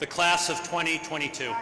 the class of 2022.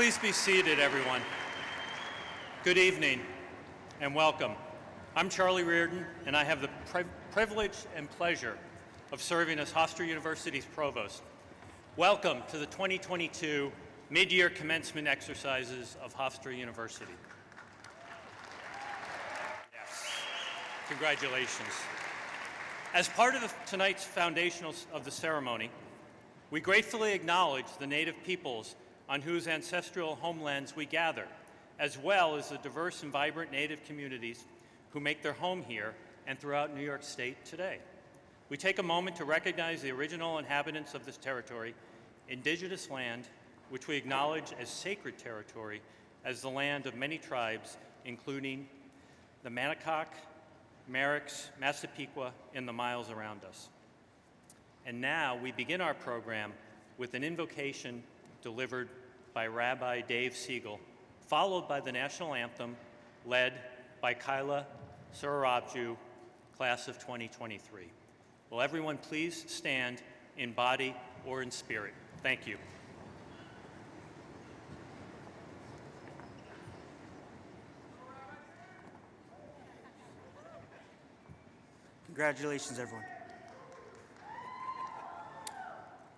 Please be seated, everyone. Good evening and welcome. I'm Charlie Reardon, and I have the privilege and pleasure of serving as Hofstra University's provost. Welcome to the 2022 mid-year commencement exercises of Hofstra University. Yes, congratulations. As part of tonight's foundationals of the ceremony, we gratefully acknowledge the Native peoples on whose ancestral homelands we gather, as well as the diverse and vibrant Native communities who make their home here and throughout New York State today. We take a moment to recognize the original inhabitants of this territory, indigenous land, which we acknowledge as sacred territory, as the land of many tribes, including the Manakok, Merricks, Massapequa, and the miles around us. And now we begin our program with an invocation delivered by Rabbi Dave Siegel, followed by the national anthem led by Kyla Surabju, class of 2023. Will everyone please stand in body or in spirit? Thank you. Congratulations, everyone.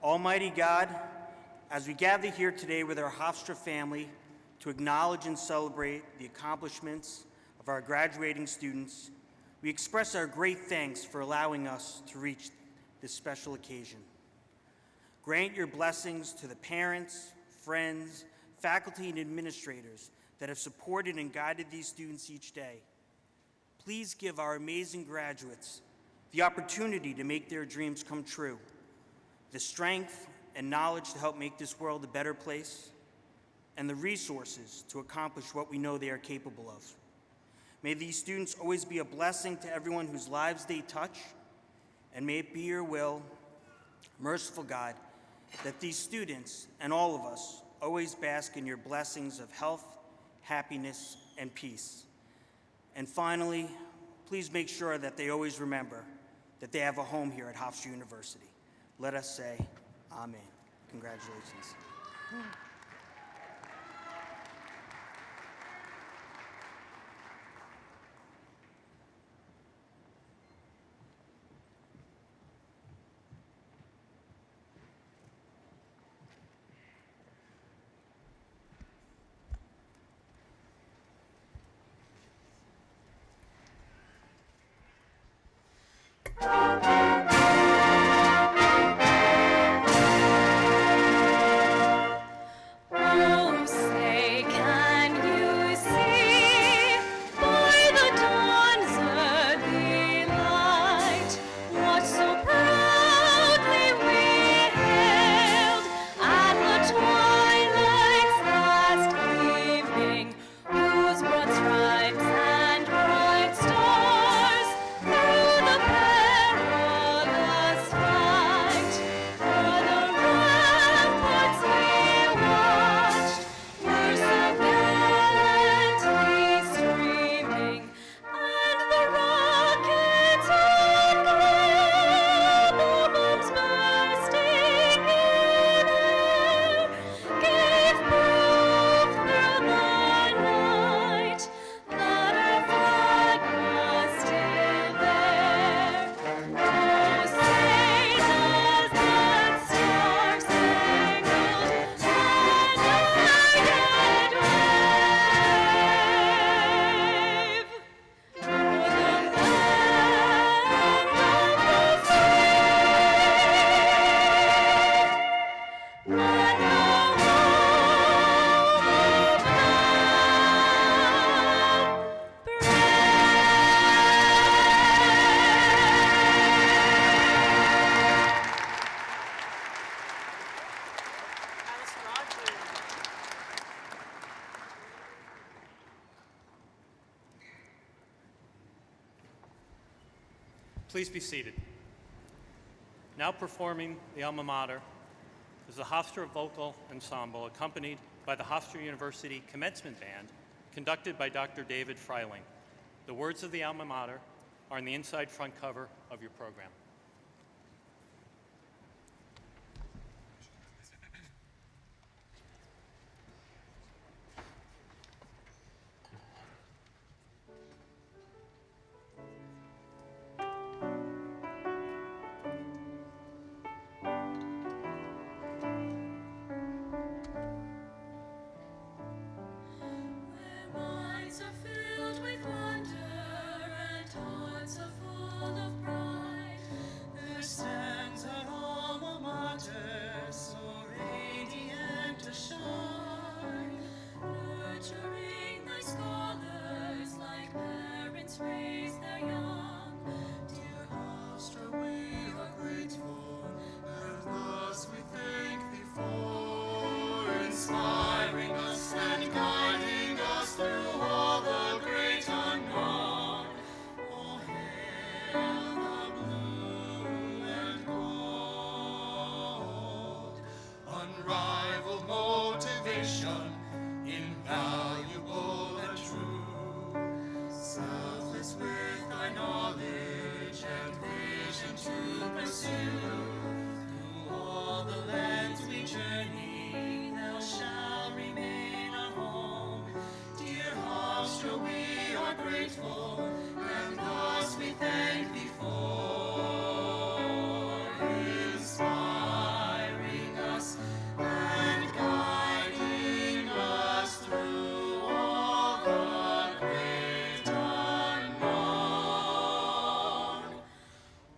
Almighty God, as we gather here today with our Hofstra family to acknowledge and celebrate the accomplishments of our graduating students, we express our great thanks for allowing us to reach this special occasion. Grant your blessings to the parents, friends, faculty, and administrators that have supported and guided these students each day. Please give our amazing graduates the opportunity to make their dreams come true, the strength and knowledge to help make this world a better place, and the resources to accomplish what we know they are capable of. May these students always be a blessing to everyone whose lives they touch, and may it be your will, merciful God, that these students and all of us always bask in your blessings of health, happiness, and peace. And finally, please make sure that they always remember that they have a home here at Hofstra University. Let us say amen. Congratulations. Please be seated. Now performing the alma mater is the Hofstra Vocal Ensemble, accompanied by the Hofstra University Commencement Band, conducted by Dr. David Freiling. The words of the alma mater are on the inside front cover of your program. to pursue. Through all the lands we journey, thou shalt remain our home. Dear Hofstra, we are grateful, and thus we thank thee for inspiring us and guiding us through all the great unknown.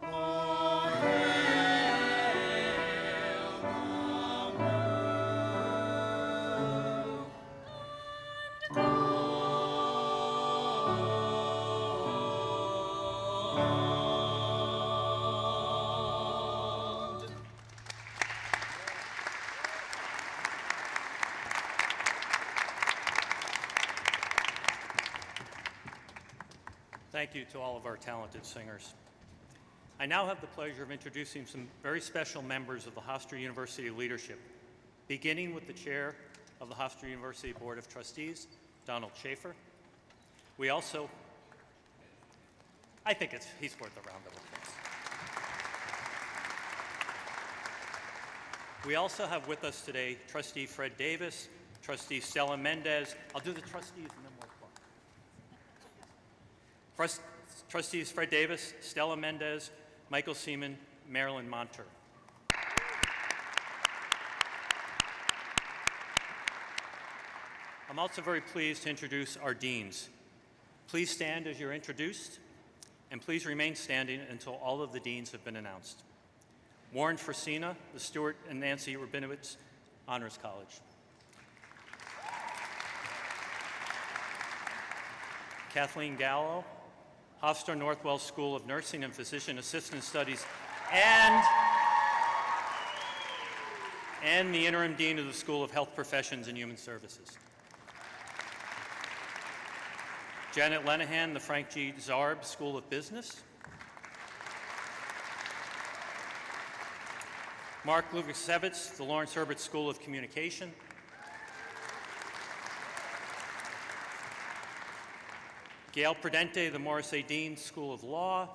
Oh, hail the Thank you to all of our talented singers. I now have the pleasure of introducing some very special members of the Hofstra University leadership, beginning with the chair of the Hofstra University Board of Trustees, Donald Schaefer. We also, I think he's worth a round of applause. We also have with us today Trustee Fred Davis, Trustee Stella Mendez. I'll do the trustees and then we'll applause. Trustees Fred Davis, Stella Mendez, Michael Seaman, Marilyn Monter. I'm also very pleased to introduce our deans. Please stand as you're introduced, and please remain standing until all of the deans have been announced. Warren Fresina, the Stuart and Nancy Rabinowitz Honors College. Kathleen Gallo, Hofstra Northwell School of Nursing and Physician Assistant Studies, and the Interim Dean of the School of Health Professions and Human Services. Janet Lenahan, the Frank G. Zarb School of Business. Mark Lukasevitz, the Lawrence Herbert School of Communication. Gail Prudente, the Morris A. Dean School of Law.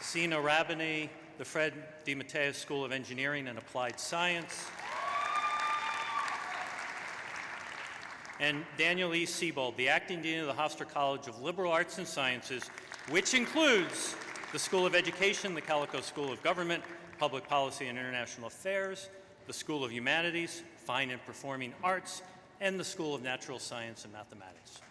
Sina Rabini, the Fred D. Mateus School of Engineering and Applied Science. And Daniel E. Siebold, the Acting Dean of the Hofstra College of Liberal Arts and Sciences, which includes the School of Education, the Calico School of Government, Public Policy and International Affairs, the School of Humanities, Fine and Performing Arts, and the School of Natural Science and Mathematics.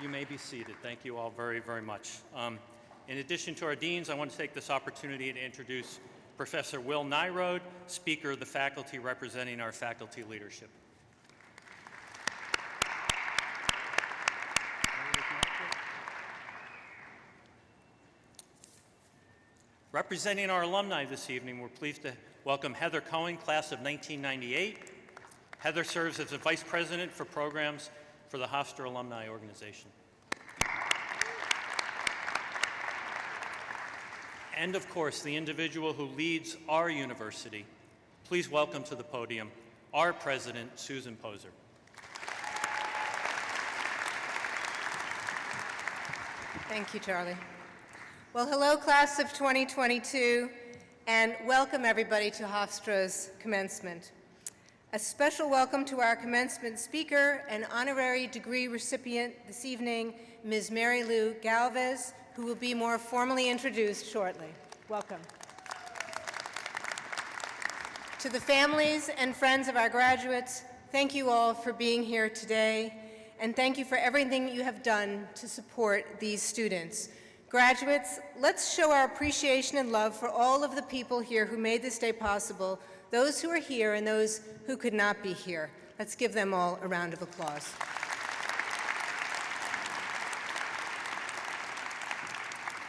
You may be seated. Thank you all very, very much. In addition to our deans, I want to take this opportunity to introduce Professor Will Nyrode, Speaker of the faculty representing our faculty leadership. Representing our alumni this evening, we're pleased to welcome Heather Cohen, class of 1998. Heather serves as the Vice President for Programs for the Hofstra Alumni Organization. And of course, the individual who leads our university. Please welcome to the podium our President, Susan Poser. Thank you, Charlie. Well, hello, class of 2022, and welcome everybody to Hofstra's Commencement. A special welcome to our commencement speaker and honorary degree recipient this evening, Ms. Marilu Galvez, who will be more formally introduced shortly. Welcome. To the families and friends of our graduates, thank you all for being here today, and thank you for everything you have done to support these students. Graduates, let's show our appreciation and love for all of the people here who made this day possible, those who are here and those who could not be here. Let's give them all a round of applause.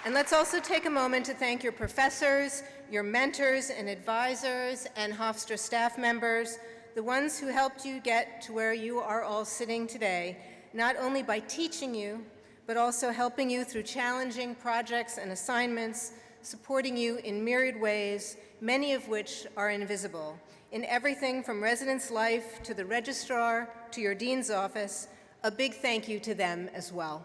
And let's also take a moment to thank your professors, your mentors and advisors, and Hofstra staff members, the ones who helped you get to where you are all sitting today, not only by teaching you, but also helping you through challenging projects and assignments, supporting you in myriad ways, many of which are invisible, in everything from residence life to the registrar to your dean's office. A big thank you to them as well.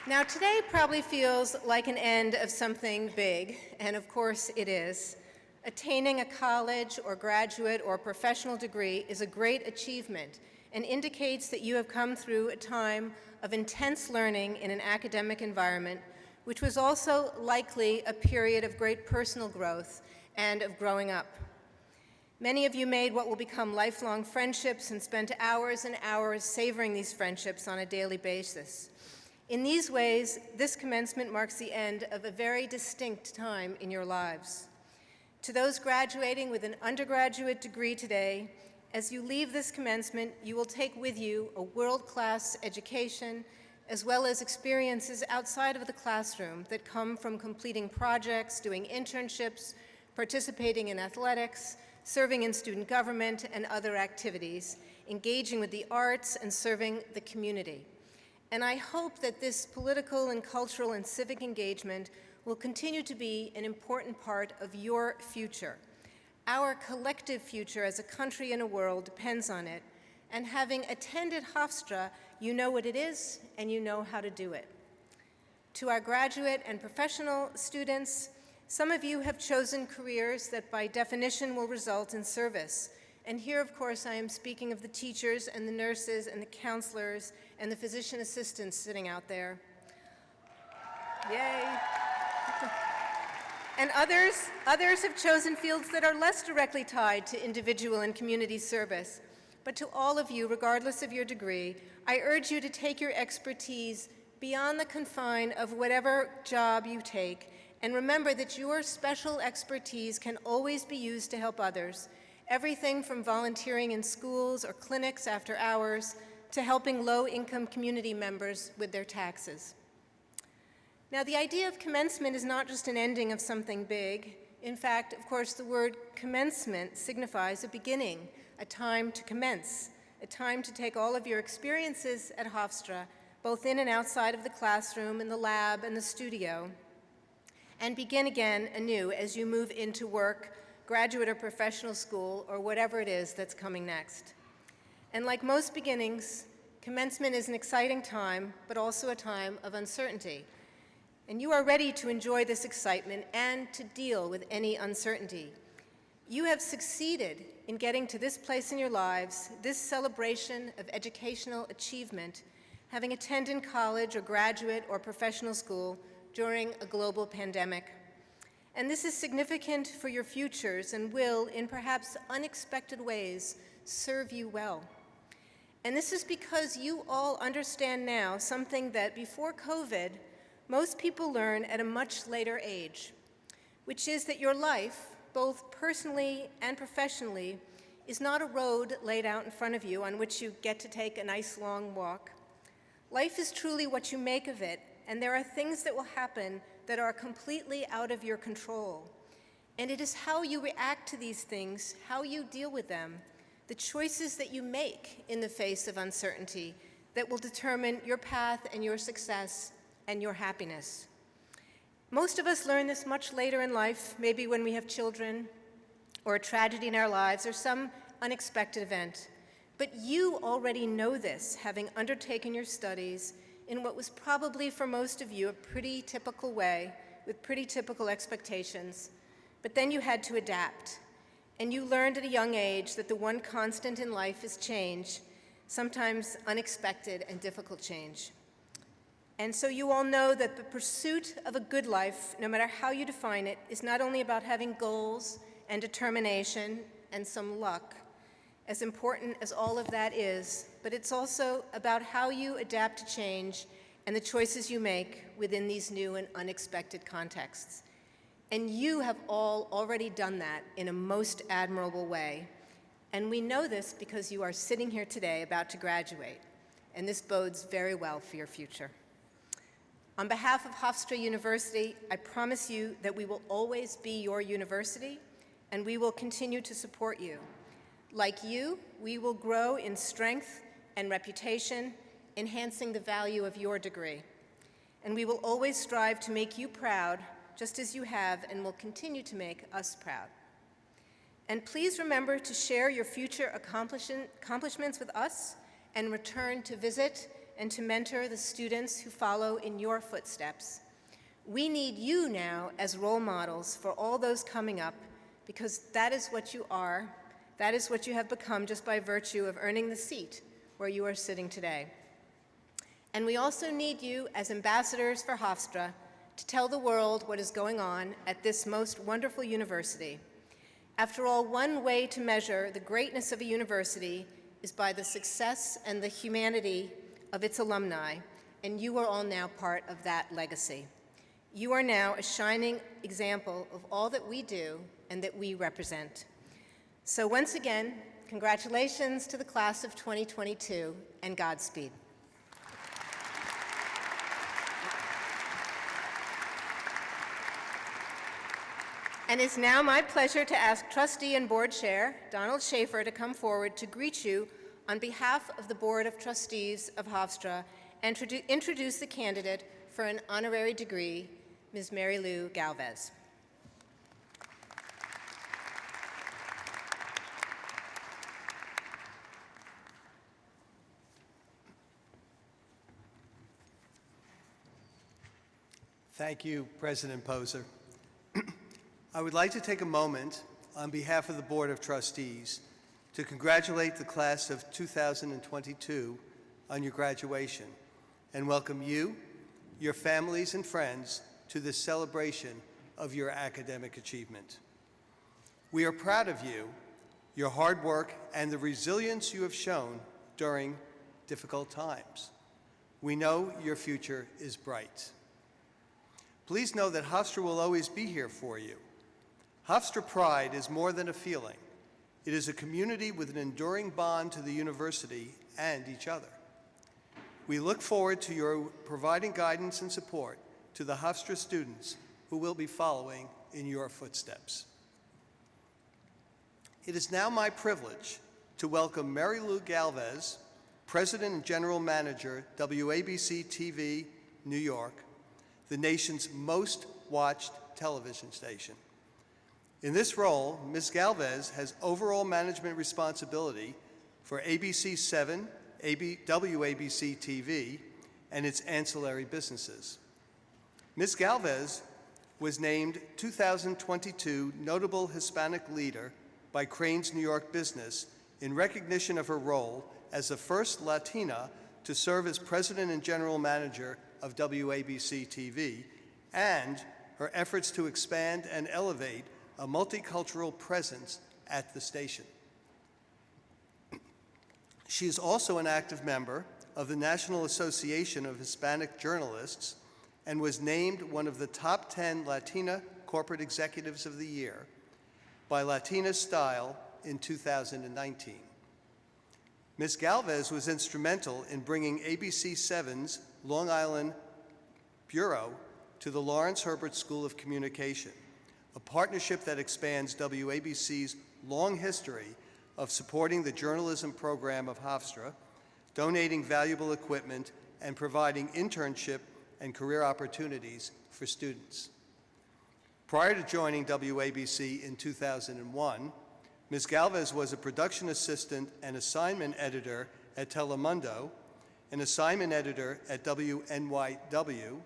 Now, today probably feels like an end of something big, and of course it is. Attaining a college or graduate or professional degree is a great achievement and indicates that you have come through a time of intense learning in an academic environment, which was also likely a period of great personal growth and of growing up. Many of you made what will become lifelong friendships and spent hours and hours savoring these friendships on a daily basis. In these ways, this commencement marks the end of a very distinct time in your lives. To those graduating with an undergraduate degree today, as you leave this commencement, you will take with you a world-class education, as well as experiences outside of the classroom that come from completing projects, doing internships, participating in athletics, serving in student government and other activities, engaging with the arts, and serving the community. And I hope that this political and cultural and civic engagement will continue to be an important part of your future. Our collective future as a country and a world depends on it, and having attended Hofstra, you know what it is and you know how to do it. To our graduate and professional students, some of you have chosen careers that by definition will result in service. And here, of course, I am speaking of the teachers and the nurses and the counselors and the physician assistants sitting out there. Yay. And others have chosen fields that are less directly tied to individual and community service. But to all of you, regardless of your degree, I urge you to take your expertise beyond the confine of whatever job you take, and remember that your special expertise can always be used to help others. Everything from volunteering in schools or clinics after hours to helping low-income community members with their taxes. Now, the idea of commencement is not just an ending of something big. In fact, of course, the word commencement signifies a beginning, a time to commence, a time to take all of your experiences at Hofstra, both in and outside of the classroom, in the lab, and the studio, and begin again anew as you move into work, graduate or professional school, or whatever it is that's coming next. And like most beginnings, commencement is an exciting time, but also a time of uncertainty. And you are ready to enjoy this excitement and to deal with any uncertainty. You have succeeded in getting to this place in your lives, this celebration of educational achievement, having attended college or graduate or professional school during a global pandemic. And this is significant for your futures and will, in perhaps unexpected ways, serve you well. And this is because you all understand now something that before COVID, most people learn at a much later age, which is that your life, both personally and professionally, is not a road laid out in front of you on which you get to take a nice long walk. Life is truly what you make of it, and there are things that will happen that are completely out of your control. And it is how you react to these things, how you deal with them, the choices that you make in the face of uncertainty that will determine your path and your success and your happiness. Most of us learn this much later in life, maybe when we have children, or a tragedy in our lives, or some unexpected event. But you already know this, having undertaken your studies in what was probably for most of you a pretty typical way, with pretty typical expectations. But then you had to adapt. And you learned at a young age that the one constant in life is change, sometimes unexpected and difficult change. And so you all know that the pursuit of a good life, no matter how you define it, is not only about having goals and determination and some luck, as important as all of that is, but it's also about how you adapt to change and the choices you make within these new and unexpected contexts. And you have all already done that in a most admirable way. And we know this because you are sitting here today about to graduate, and this bodes very well for your future. On behalf of Hofstra University, I promise you that we will always be your university, and we will continue to support you. Like you, we will grow in strength and reputation, enhancing the value of your degree. and we will always strive to make you proud, just as you have and will continue to make us proud. And please remember to share your future accomplishments with us and return to visit and to mentor the students who follow in your footsteps. We need you now as role models for all those coming up, because that is what you are. That is what you have become just by virtue of earning the seat where you are sitting today. And we also need you as ambassadors for Hofstra to tell the world what is going on at this most wonderful university. After all, one way to measure the greatness of a university is by the success and the humanity of its alumni, and you are all now part of that legacy. You are now a shining example of all that we do and that we represent. So once again, congratulations to the class of 2022, and Godspeed. And it's now my pleasure to ask Trustee and Board Chair Donald Schaefer to come forward to greet you on behalf of the Board of Trustees of Hofstra and introduce the candidate for an honorary degree, Ms. Marilu Galvez. Thank you, President Poser. I would like to take a moment on behalf of the Board of Trustees to congratulate the class of 2022 on your graduation and welcome you, your families, and friends to this celebration of your academic achievement. We are proud of you, your hard work, and the resilience you have shown during difficult times. We know your future is bright. Please know that Hofstra will always be here for you. Hofstra pride is more than a feeling. It is a community with an enduring bond to the university and each other. We look forward to your providing guidance and support to the Hofstra students who will be following in your footsteps. It is now my privilege to welcome Marilu Galvez, President and General Manager, WABC-TV, New York, the nation's most watched television station. In this role, Ms. Galvez has overall management responsibility for ABC7, WABC-TV, and its ancillary businesses. Ms. Galvez was named 2022 Notable Hispanic Leader by Crain's New York Business in recognition of her role as the first Latina to serve as President and General Manager of WABC-TV, and her efforts to expand and elevate a multicultural presence at the station. She is also an active member of the National Association of Hispanic Journalists and was named one of the top 10 Latina Corporate Executives of the Year by Latina Style in 2019. Ms. Galvez was instrumental in bringing ABC7's Long Island Bureau to the Lawrence Herbert School of Communication, a partnership that expands WABC's long history of supporting the journalism program of Hofstra, donating valuable equipment, and providing internship and career opportunities for students. Prior to joining WABC in 2001, Ms. Galvez was a production assistant and assignment editor at Telemundo, an assignment editor at WNYW,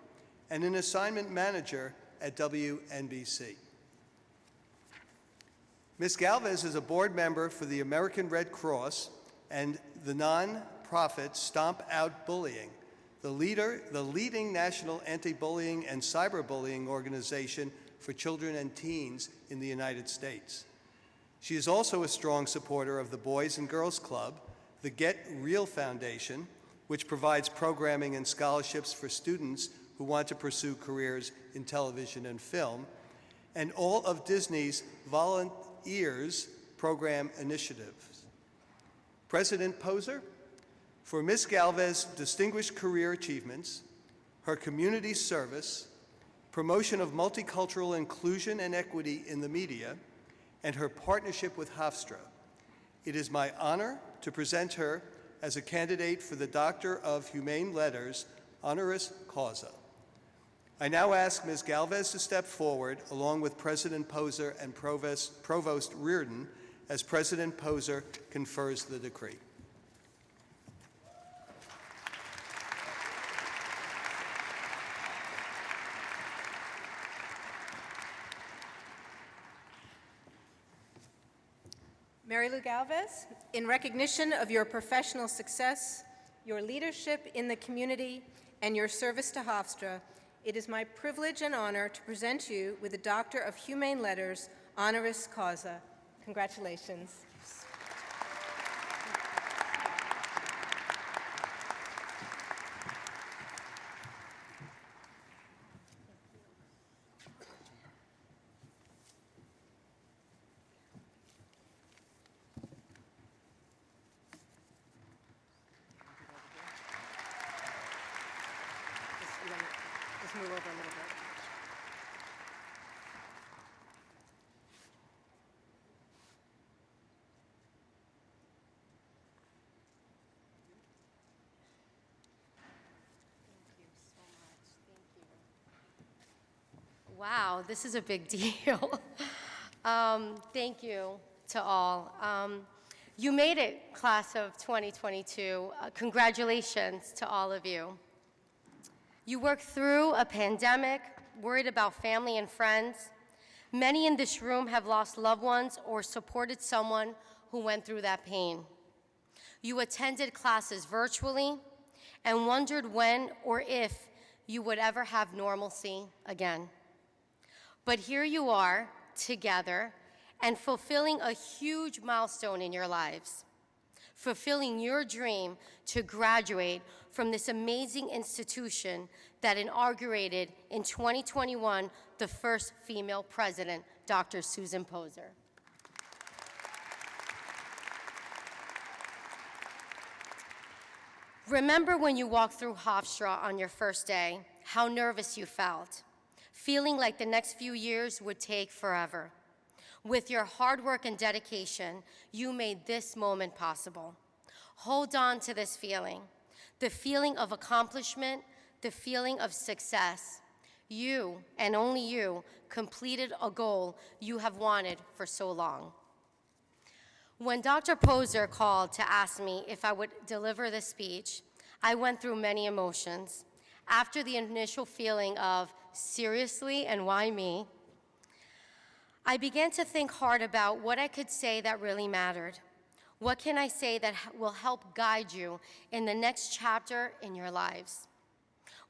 and an assignment manager at WNBC. Ms. Galvez is a board member for the American Red Cross and the non-profit Stomp Out Bullying, the leading national anti-bullying and cyberbullying organization for children and teens in the United States. She is also a strong supporter of the Boys and Girls Club, the Get Real Foundation, which provides programming and scholarships for students who want to pursue careers in television and film, and all of Disney's Volunteers program initiatives. President Poser, for Ms. Galvez's distinguished career achievements, her community service, promotion of multicultural inclusion and equity in the media, and her partnership with Hofstra, it is my honor to present her as a candidate for the Doctor of Humane Letters honoris causa. I now ask Ms. Galvez to step forward, along with President Poser and Provost Reardon, as President Poser confers the decree. Marilu Galvez, in recognition of your professional success, your leadership in the community, and your service to Hofstra, it is my privilege and honor to present you with the Doctor of Humane Letters, honoris causa. Congratulations. Just move over a little bit. Wow, this is a big deal. Thank you to all. You made it, class of 2022. Congratulations to all of you. You worked through a pandemic, worried about family and friends. Many in this room have lost loved ones or supported someone who went through that pain. You attended classes virtually and wondered when or if you would ever have normalcy again. But here you are, together, and fulfilling a huge milestone in your lives, fulfilling your dream to graduate from this amazing institution that inaugurated in 2021 the first female president, Dr. Susan Poser. Remember when you walked through Hofstra on your first day, how nervous you felt, feeling like the next few years would take forever. With your hard work and dedication, you made this moment possible. Hold on to this feeling, the feeling of accomplishment, the feeling of success. You, and only you, completed a goal you have wanted for so long. When Dr. Poser called to ask me if I would deliver this speech, I went through many emotions. After the initial feeling of, seriously, and why me? I began to think hard about what I could say that really mattered. What can I say that will help guide you in the next chapter in your lives?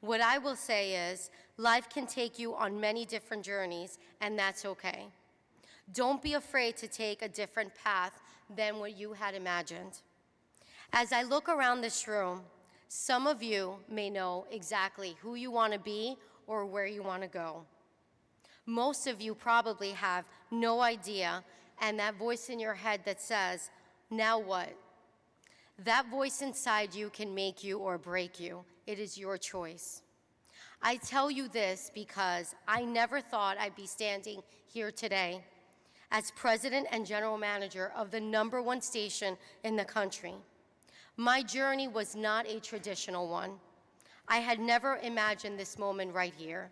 What I will say is, life can take you on many different journeys, and that's okay. Don't be afraid to take a different path than what you had imagined. As I look around this room, some of you may know exactly who you want to be or where you want to go. Most of you probably have no idea, and that voice in your head that says, now what? That voice inside you can make you or break you. It is your choice. I tell you this because I never thought I'd be standing here today as president and general manager of the #1 station in the country. My journey was not a traditional one. I had never imagined this moment right here.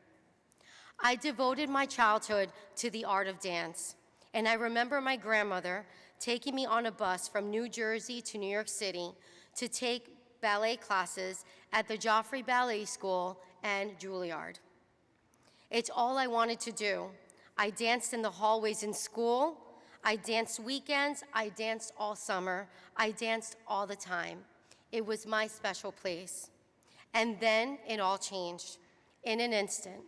I devoted my childhood to the art of dance, and I remember my grandmother taking me on a bus from New Jersey to New York City to take ballet classes at the Joffrey Ballet School and Juilliard. It's all I wanted to do. I danced in the hallways in school. I danced weekends. I danced all summer. I danced all the time. It was my special place. And then it all changed in an instant.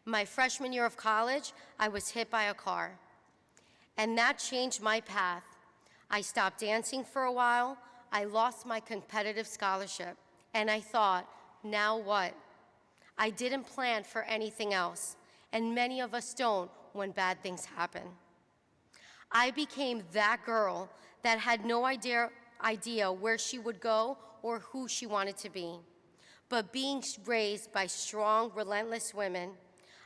My freshman year of college, I was hit by a car. And that changed my path. I stopped dancing for a while. I lost my competitive scholarship. And I thought, now what? I didn't plan for anything else. And many of us don't when bad things happen. I became that girl that had no idea where she would go or who she wanted to be. But being raised by strong, relentless women,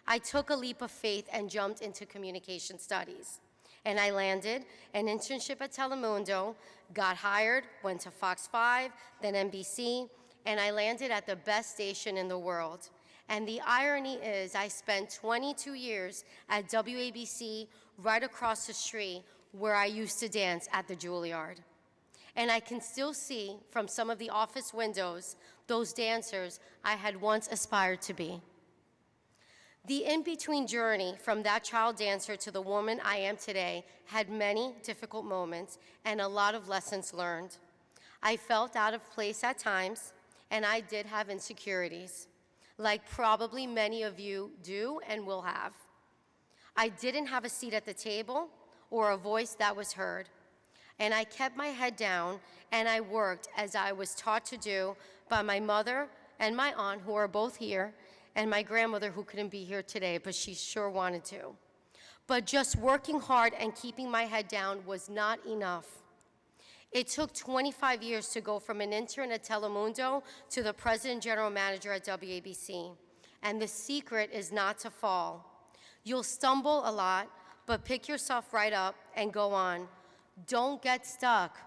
I took a leap of faith and jumped into communication studies. And I landed an internship at Telemundo, got hired, went to Fox 5, then NBC, and I landed at the best station in the world. And the irony is I spent 22 years at WABC right across the street where I used to dance at the Juilliard. And I can still see from some of the office windows those dancers I had once aspired to be. The in-between journey from that child dancer to the woman I am today had many difficult moments and a lot of lessons learned. I felt out of place at times, and I did have insecurities, like probably many of you do and will have. I didn't have a seat at the table or a voice that was heard. And I kept my head down and I worked as I was taught to do by my mother and my aunt, who are both here, and my grandmother, who couldn't be here today, but she sure wanted to. But just working hard and keeping my head down was not enough. It took 25 years to go from an intern at Telemundo to the president general manager at WABC. And the secret is not to fall. You'll stumble a lot, but pick yourself right up and go on. Don't get stuck.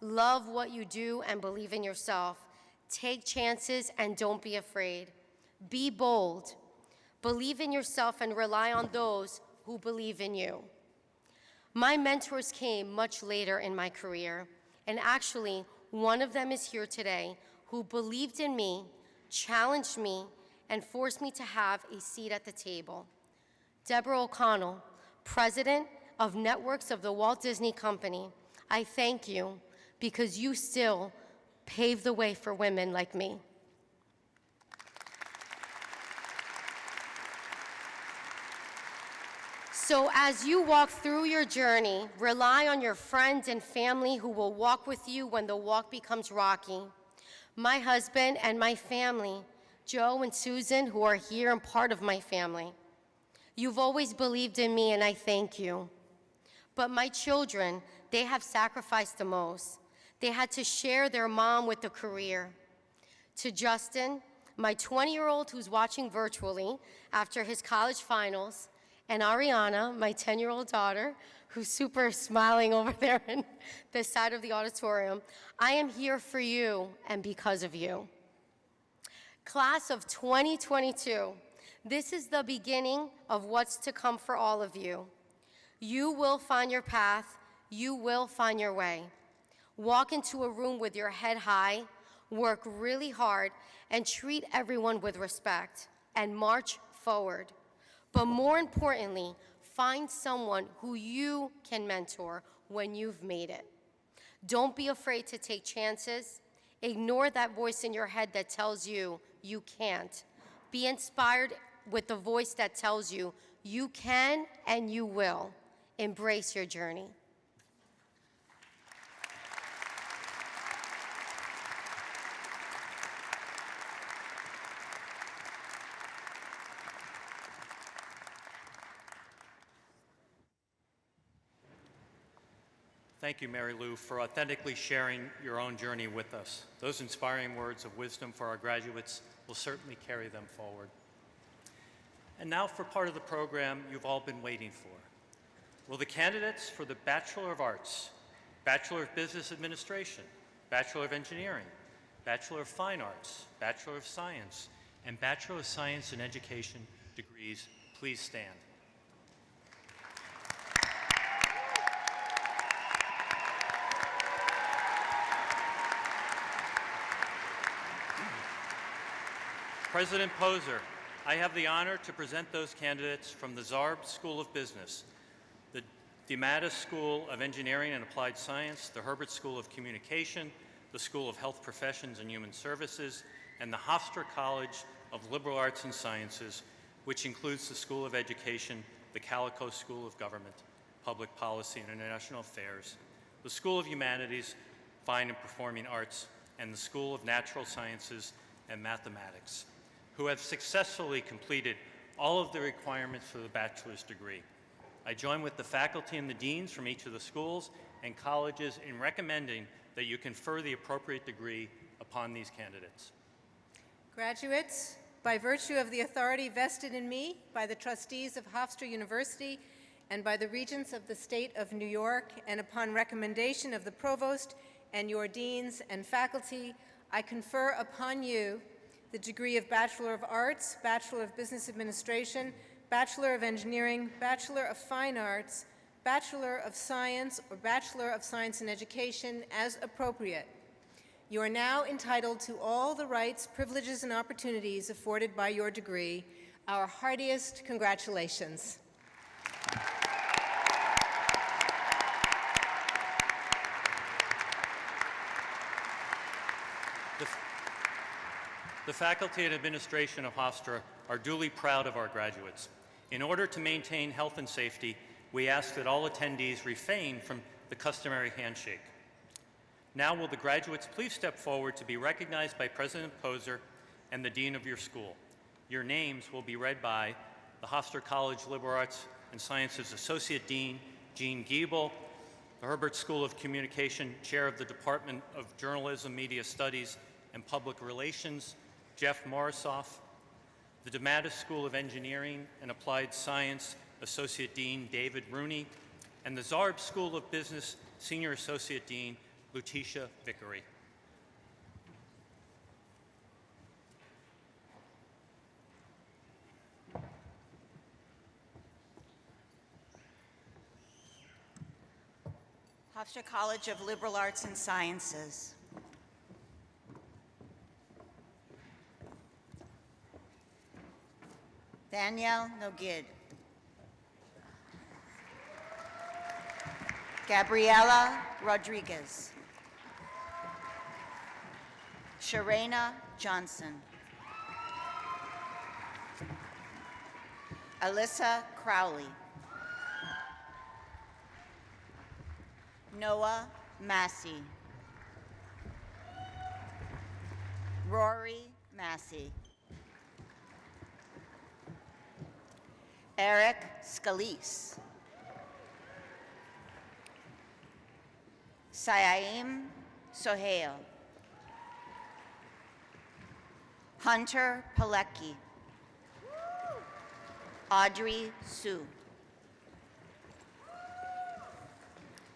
Love what you do and believe in yourself. Take chances and don't be afraid. Be bold. Believe in yourself and rely on those who believe in you. My mentors came much later in my career, and actually, one of them is here today who believed in me, challenged me, and forced me to have a seat at the table. Deborah O'Connell, president of Networks of the Walt Disney Company, I thank you because you still pave the way for women like me. So as you walk through your journey, rely on your friends and family who will walk with you when the walk becomes rocky. My husband and my family, Joe and Susan, who are here and part of my family. You've always believed in me and I thank you. But my children, they have sacrificed the most. They had to share their mom with the career. To Justin, my 20-year-old who's watching virtually after his college finals, and Ariana, my 10-year-old daughter, who's super smiling over there in the side of the auditorium, I am here for you and because of you. Class of 2022, this is the beginning of what's to come for all of you. You will find your path, you will find your way. Walk into a room with your head high, work really hard, and treat everyone with respect, and march forward. But more importantly, find someone who you can mentor when you've made it. Don't be afraid to take chances. Ignore that voice in your head that tells you you can't. Be inspired with the voice that tells you you can and you will. Embrace your journey. Thank you, Marilu, for authentically sharing your own journey with us. Those inspiring words of wisdom for our graduates will certainly carry them forward. And now for part of the program you've all been waiting for. Will the candidates for the Bachelor of Arts, Bachelor of Business Administration, Bachelor of Engineering, Bachelor of Fine Arts, Bachelor of Science, and Bachelor of Science in Education degrees please stand? President Poser, I have the honor to present those candidates from the Zarb School of Business, the DeMatteis School of Engineering and Applied Science, the Herbert School of Communication, the School of Health Professions and Human Services, and the Hofstra College of Liberal Arts and Sciences, which includes the School of Education, the Calico School of Government, Public Policy and International Affairs, the School of Humanities, Fine and Performing Arts, and the School of Natural Sciences and Mathematics, who have successfully completed all of the requirements for the bachelor's degree. I join with the faculty and the deans from each of the schools and colleges in recommending that you confer the appropriate degree upon these candidates. Graduates, by virtue of the authority vested in me by the trustees of Hofstra University and by the regents of the state of New York, and upon recommendation of the provost and your deans and faculty, I confer upon you the degree of Bachelor of Arts, Bachelor of Business Administration, Bachelor of Engineering, Bachelor of Fine Arts, Bachelor of Science, or Bachelor of Science in Education as appropriate. You are now entitled to all the rights, privileges, and opportunities afforded by your degree. Our heartiest congratulations. The faculty and administration of Hofstra are duly proud of our graduates. In order to maintain health and safety, we ask that all attendees refrain from the customary handshake. Now will the graduates please step forward to be recognized by President Poser and the Dean of your school. Your names will be read by the Hofstra College Liberal Arts and Sciences Associate Dean, Jean Giebel, the Herbert School of Communication Chair of the Department of Journalism, Media Studies, and Public Relations, Jeff Morisoff, the DeMatteis School of Engineering and Applied Science Associate Dean, David Rooney, and the Zarb School of Business Senior Associate Dean, Lutetia Vickery. Hofstra College of Liberal Arts and Sciences. Danielle Nogid. Gabriela Rodriguez. Sharena Johnson. Alyssa Crowley. Noah Massey. Rory Massey. Eric Scalise. Sayaim Sohail. Hunter Pilecki. Audrey Sue.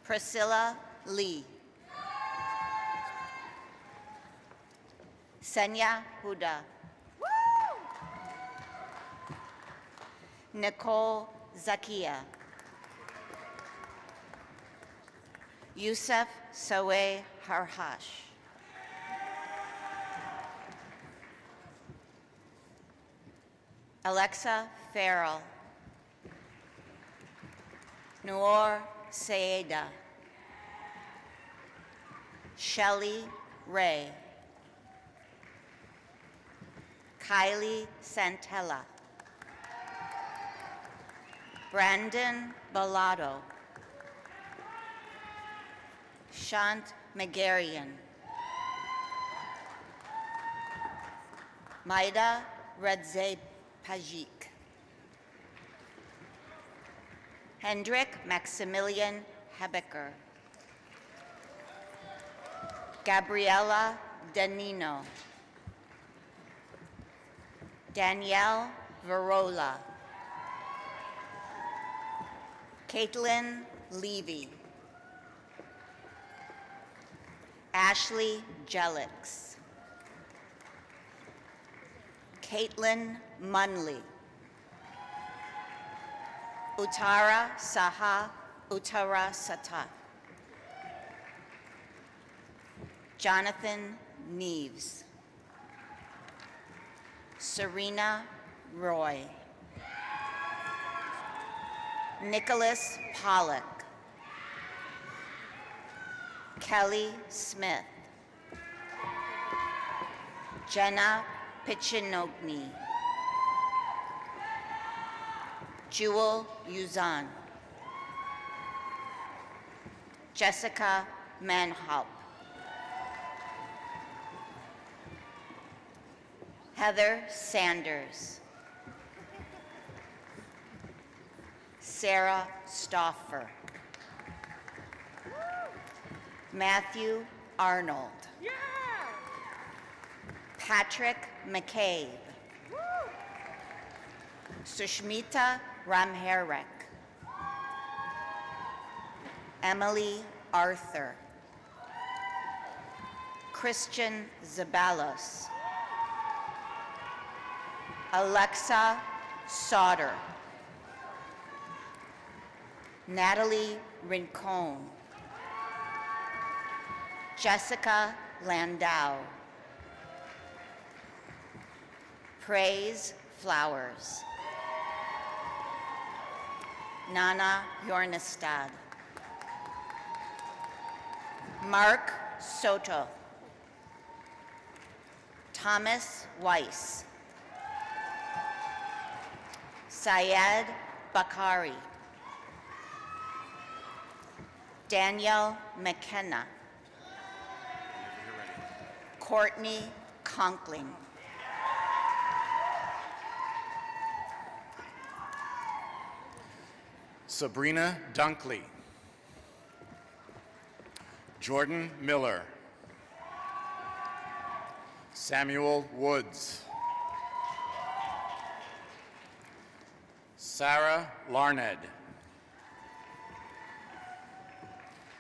Priscilla Lee. Senya Huda. Nicole Zakia. Yusuf Saweh Harhash. Alexa Farrell. Noor Sayeda. Shelley Ray. Kylie Santella. Brandon Bellado. Shant Megarian. Maida Redzei Pajik. Hendrik Maximilian Hebecker. Gabriela Danino. Danielle Verola. Caitlin Levy. Ashley Jellix. Caitlin Munley. Uttara Saha Uttara Sata. Jonathan Neves. Serena Roy. Nicholas Pollock. Kelly Smith. Jenna Pichinogni. Jewel Uzan. Jessica Manhaupt. Heather Sanders. Sarah Stauffer. Matthew Arnold. Yeah. Patrick McCabe. Woo. Sushmita Ramherek. Emily Arthur. Christian Zabalos. Alexa Sauter. Natalie Rincon. Jessica Landau. Praise Flowers. Nana Bjornestad. Mark Soto. Thomas Weiss. Syed Bakari. Danielle McKenna. Courtney Conkling. Sabrina Dunkley. Jordan Miller. Samuel Woods. Sarah Larned.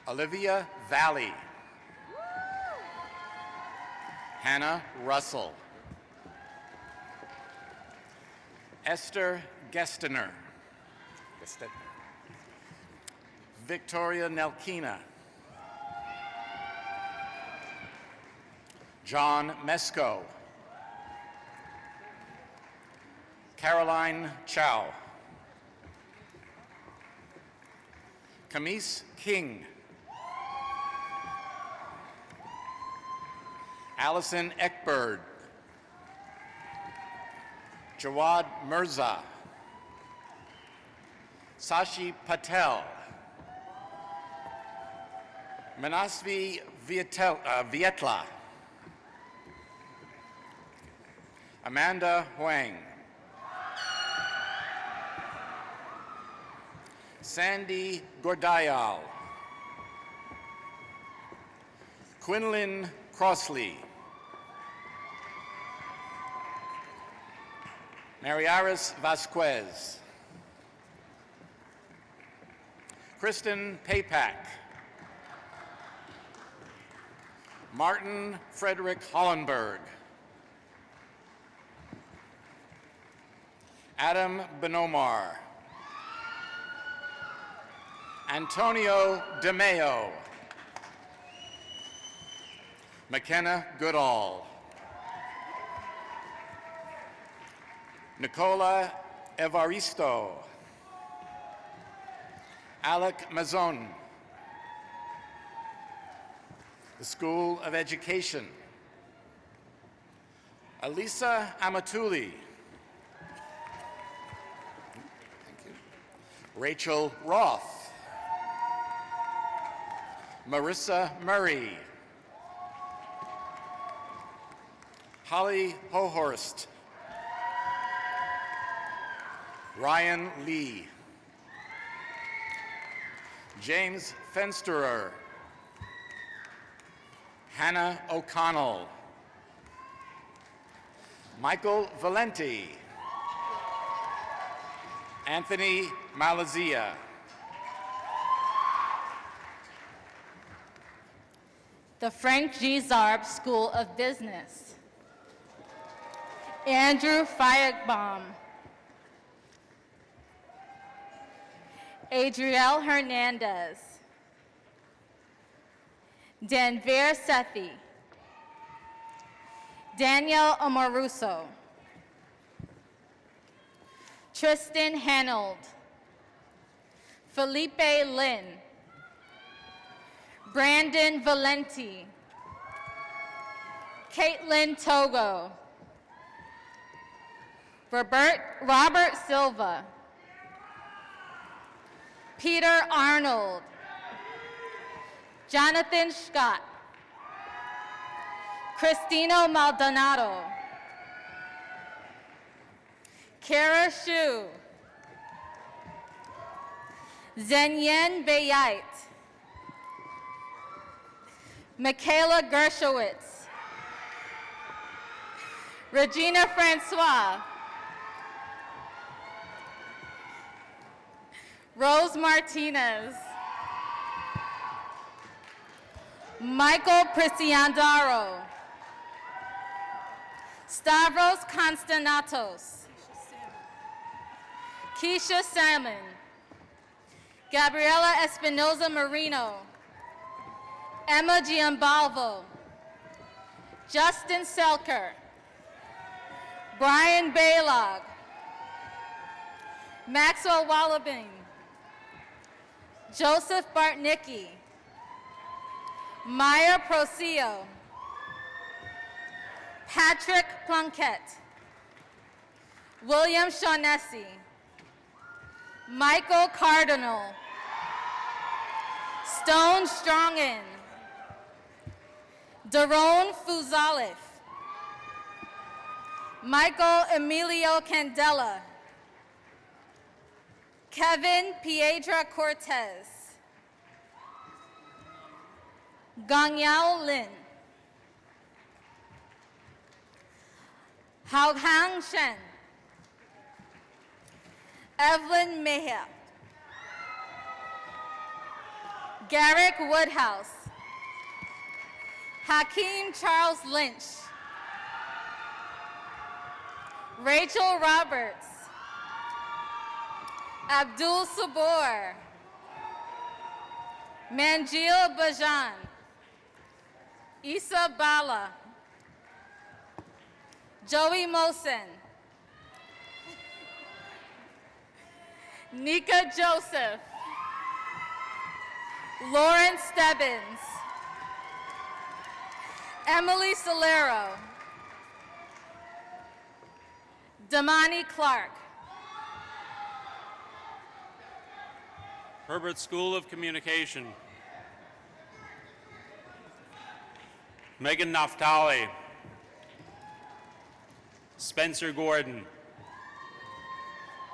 Olivia Valley. Hannah Russell. Esther Gestiner. Victoria Nelkina. John Mesco. Caroline Chow. Camise King. Allison Eckberg. Jawad Mirza. Sashi Patel. Manasvi Vietla. Amanda Huang. Sandy Gordayal. Quinlan Crossley. Mariaris Vasquez. Kristen Papak. Martin Frederick Hollenberg. Adam Benomar. Antonio DeMeo. McKenna Goodall. Nicola Evaristo. Alec Mazon. The School of Education. Alisa Amatuli. Thank you. Rachel Roth. Marissa Murray. Holly Hohorst. Ryan Lee. James Fensterer. Hannah O'Connell. Michael Valenti. Anthony Malazia. The Frank G. Zarb School of Business. Andrew Feierbaum. Adrielle Hernandez. Danvir Sethi. Danielle Amoruso. Tristan Hanold. Felipe Lin. Brandon Valenti. Caitlin Togo. Robert Silva. Peter Arnold. Jonathan Scott. Cristino Maldonado. Kara Shu. Zenyen Bayait. Michaela Gershowitz. Regina Francois. Rose Martinez. Michael Preciandaro. Stavros Konstanatos. Keisha Salmon. Gabriela Espinoza Marino. Emma Giambalvo. Justin Selker. Brian Baylog. Maxwell Wallabing. Joseph Bartnicki. Maya Procio. Patrick Plunkett. William Shaughnessy. Michael Cardinal. Stone Strongen. Daron Fuzalif. Michael Emilio Candela. Kevin Piedra Cortez. Gangyao Lin. Hao Hang Shen. Evelyn Mejia. Garrick Woodhouse. Hakeem Charles Lynch. Rachel Roberts. Abdul Sabor. Manjil Bajan. Issa Bala. Joey Mosen. Nika Joseph. Lawrence Stebbins. Emily Solero. Damani Clark. Herbert School of Communication. Megan Naftali. Spencer Gordon.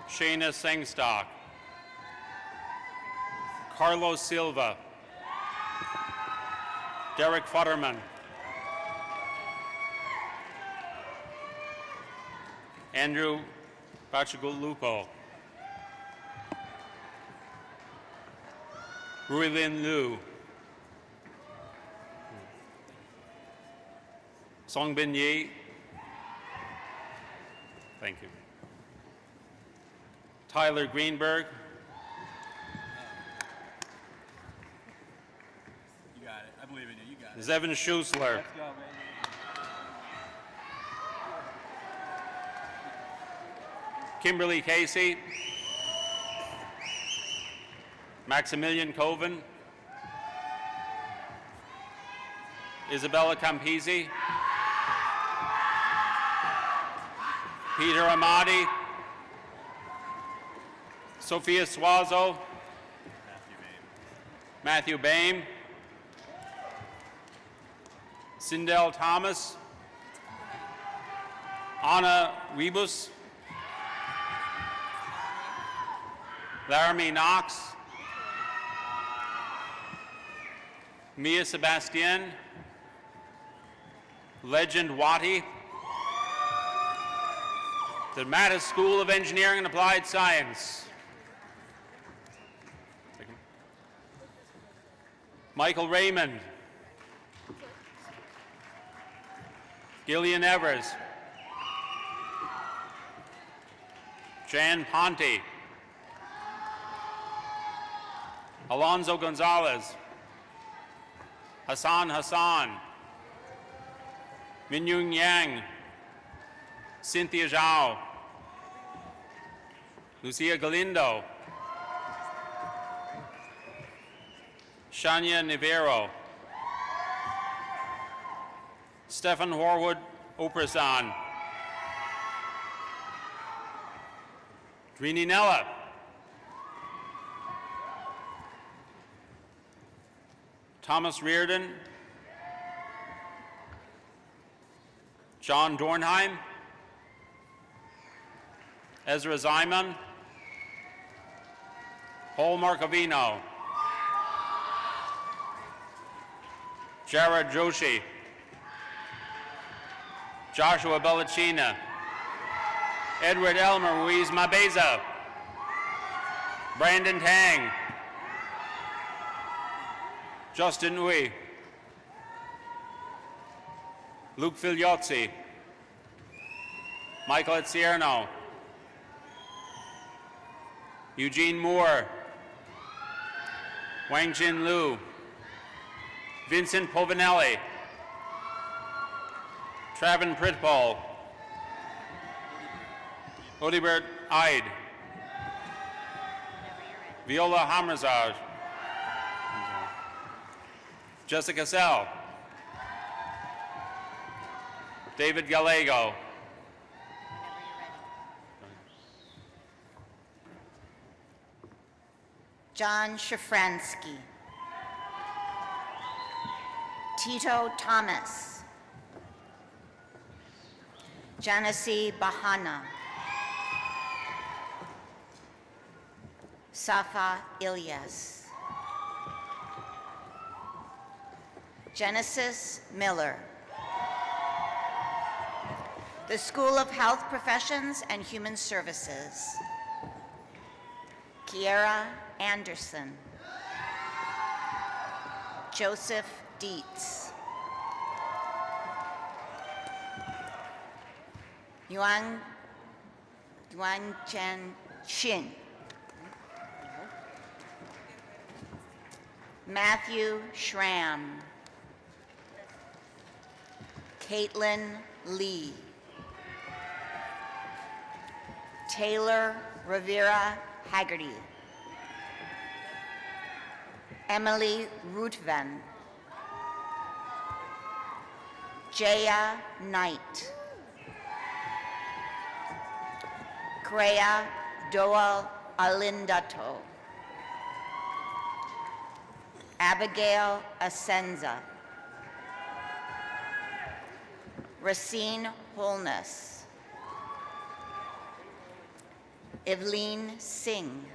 Shayna Sengstock. Carlos Silva. Derek Futterman. Andrew Bachagolupo. Ruilin Liu. Songbin Yi. Thank you. Tyler Greenberg. You got it. I believe in you. You got it. Zevin Schussler. Let's go, baby. Kimberly Casey. Maximilian Coven. Isabella Campisi. Peter Amati. Sophia Suazo. Matthew Bain. Sindel Thomas. Anna Rebus. Laramie Knox. Mia Sebastian. Legend Wati. The Mattis School of Engineering and Applied Science. Michael Raymond. Gillian Evers. Jan Ponte. Alonzo Gonzalez. Hassan Hassan. Minyung Yang. Cynthia Zhao. Lucia Galindo. Shania Nivero. Stefan Horwood Oprasan. Drini Nella. Thomas Reardon. John Dornheim. Ezra Zyman. Paul Marcovino. Jared Joshi. Joshua Bellacina. Edward Elmer Ruiz Mabeza. Brandon Tang. Justin Uy. Luke Figliozzi. Michael Etzierno. Eugene Moore. Wang Jin Liu. Vincent Povinelli. Travin Pritpal. Odibert Eid. Viola Hamrazaj. Jessica Sell. David Gallego. John Shafransky. Tito Thomas. Janice Bahana. Safa Ilyas. Genesis Miller. The School of Health Professions and Human Services. Kiera Anderson. Joseph Dietz. Yuan Chen Shin. Matthew Schramm. Caitlin Lee. Taylor Rivera Haggerty. Emily Ruthven. Jaya Knight. Crea Doal Alindato. Abigail Asenza. Racine Holness. Evelyn Singh.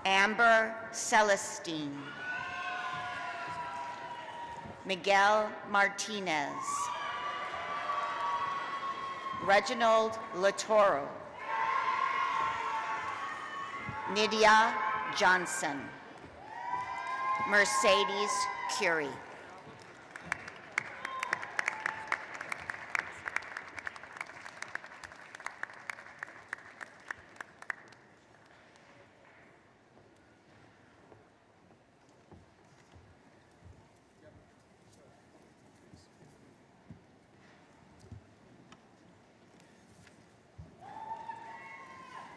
Amber Celestine. Miguel Martinez. Reginald Latoro. Nydia Johnson. Mercedes Curie.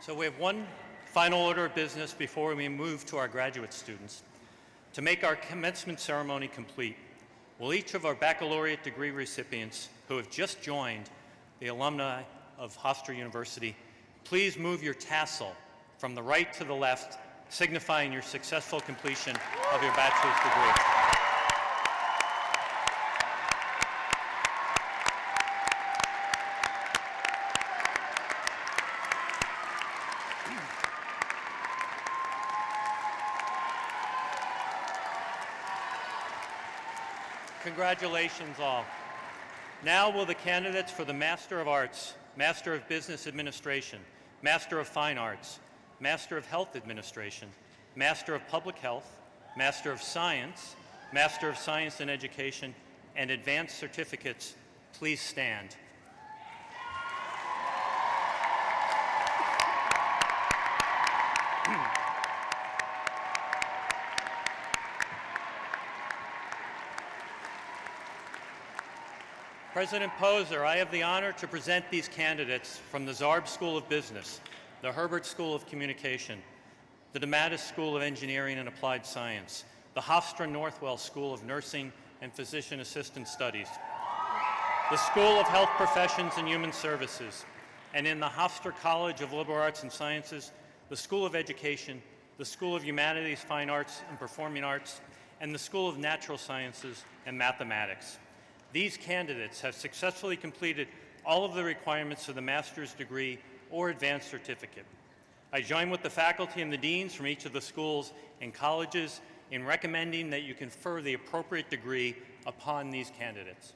So we have one final order of business before we move to our graduate students. To make our commencement ceremony complete, will each of our baccalaureate degree recipients who have just joined the alumni of Hofstra University please move your tassel from the right to the left, signifying your successful completion of your bachelor's degree. Congratulations all. Now will the candidates for the Master of Arts, Master of Business Administration, Master of Fine Arts, Master of Health Administration, Master of Public Health, Master of Science, Master of Science in Education, and Advanced Certificates, please stand. President Poser, I have the honor to present these candidates from the Zarb School of Business, the Herbert School of Communication, the DeMatteis School of Engineering and Applied Science, the Hofstra Northwell School of Nursing and Physician Assistant Studies, the School of Health Professions and Human Services, and in the Hofstra College of Liberal Arts and Sciences, the School of Education, the School of Humanities, Fine Arts, and Performing Arts, and the School of Natural Sciences and Mathematics. These candidates have successfully completed all of the requirements of the master's degree or advanced certificate. I join with the faculty and the deans from each of the schools and colleges in recommending that you confer the appropriate degree upon these candidates.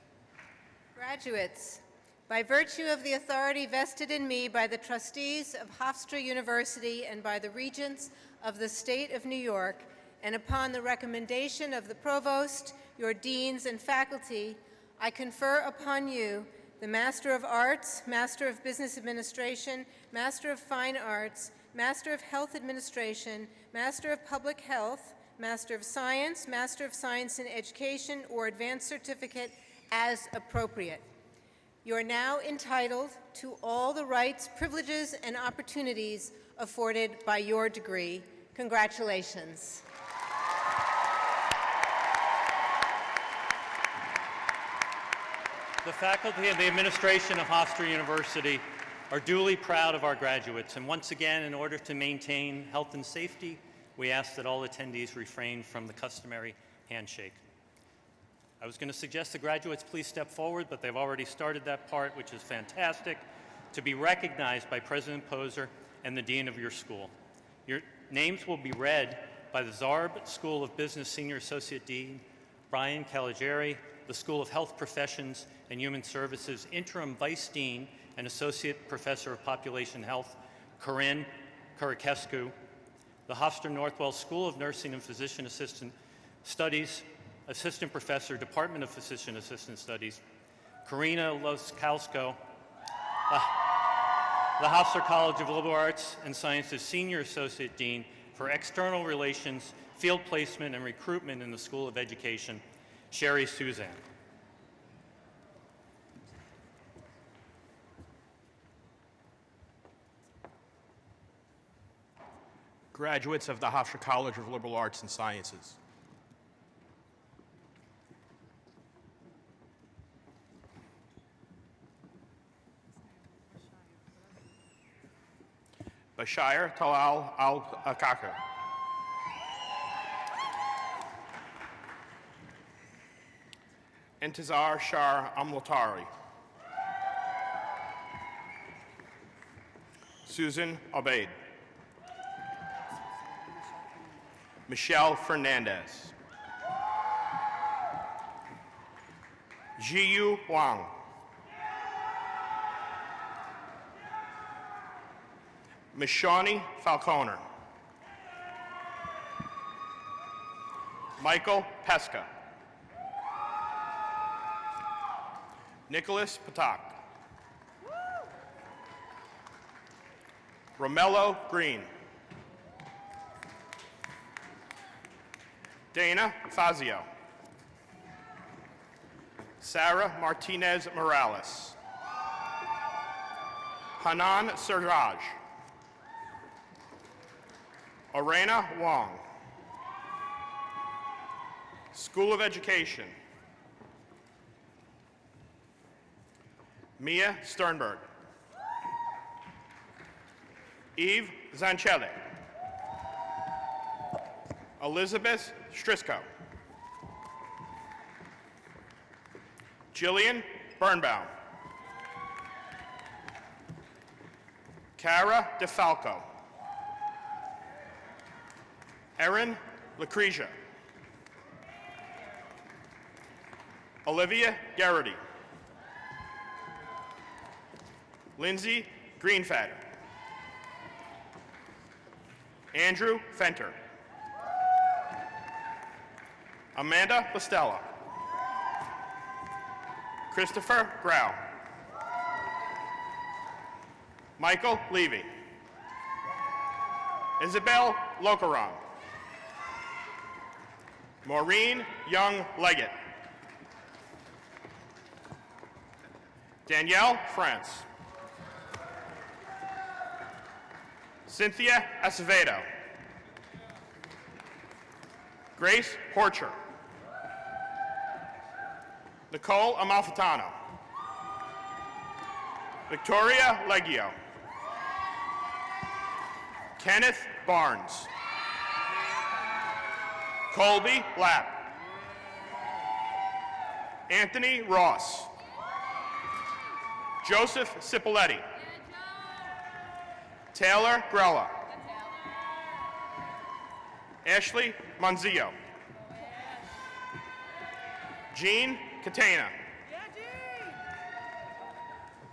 Graduates, by virtue of the authority vested in me by the trustees of Hofstra University and by the regents of the state of New York, and upon the recommendation of the provost, your deans, and faculty, I confer upon you the Master of Arts, Master of Business Administration, Master of Fine Arts, Master of Health Administration, Master of Public Health, Master of Science in Education, or Advanced Certificate as appropriate. You are now entitled to all the rights, privileges, and opportunities afforded by your degree. Congratulations. The faculty and the administration of Hofstra University are duly proud of our graduates, and once again, in order to maintain health and safety, we ask that all attendees refrain from the customary handshake. I was going to suggest the graduates please step forward, but they've already started that part, which is fantastic, to be recognized by President Poser and the Dean of your school. Your names will be read by the Zarb School of Business Senior Associate Dean Brian Caligari, the School of Health Professions and Human Services Interim Vice Dean and Associate Professor of Population Health Crain, the Hofstra Northwell School of Nursing and Physician Assistant Studies Assistant Professor, Department of Physician Assistant Studies, Karina Loskowsko, the Hofstra College of Liberal Arts and Sciences Senior Associate Dean for External Relations, Field Placement, and Recruitment in the School of Education, Sherry Suzanne. Graduates of the Hofstra College of Liberal Arts and Sciences. Bashir Talal Al-Akaka. Intizar Shar Amlatari. Susan Obaid. Michelle Fernandez. Jiyu Wang. Mishani Falconer. Michael Pesca. Nicholas Patak. Romello Green. Dana Fazio. Sarah Martinez Morales. Hanan Siraj. Arena Wong. School of Education. Mia Sternberg. Eve Zancelli. Elizabeth Strisco. Jillian Birnbaum. Cara DeFalco. Erin Lucrezia. Olivia Garrity. Lindsay Greenfatter. Andrew Fenter. Amanda Bostella. Christopher Grau. Michael Levy. Isabel Locaron. Maureen Young-Leggett. Danielle France. Cynthia Acevedo. Grace Porcher. Nicole Amalfitano. Victoria Leggio. Kenneth Barnes. Colby Lapp. Anthony Ross. Joseph Cipoletti. Taylor Grella. Ashley Monzio. Jean Catena.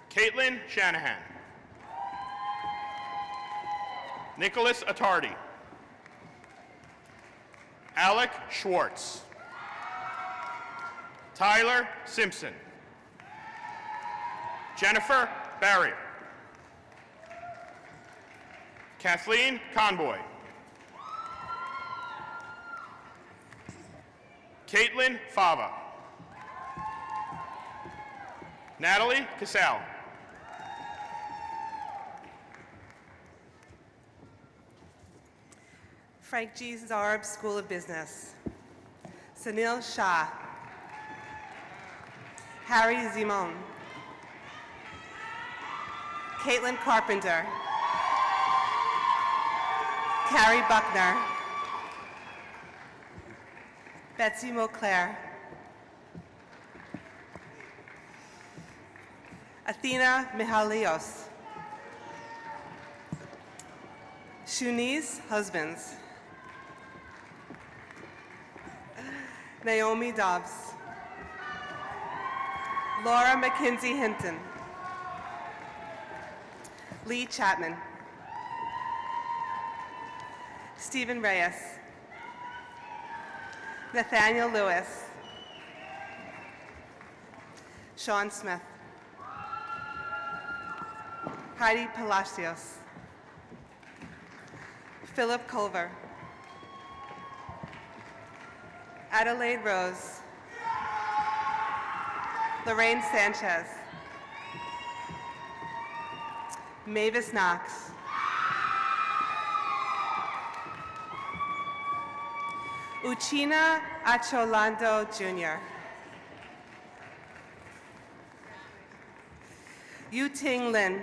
Caitlin Shanahan. Nicholas Attardi. Alec Schwartz. Tyler Simpson. Jennifer Barry. Kathleen Conboy. Caitlin Fava. Natalie Casal. Frank G. Zarb, School of Business. Sunil Shah. Harry Zimon. Caitlin Carpenter. Carrie Buckner. Betsy Mauclair. Athena Mihalios. Shunice Husbands. Naomi Dobbs. Laura McKinsey Hinton. Lee Chapman. Stephen Reyes. Nathaniel Lewis. Sean Smith. Heidi Palacios. Philip Culver. Adelaide Rose. Lorraine Sanchez. Mavis Knox. Uchina Acholando Jr. Yu Ting Lin.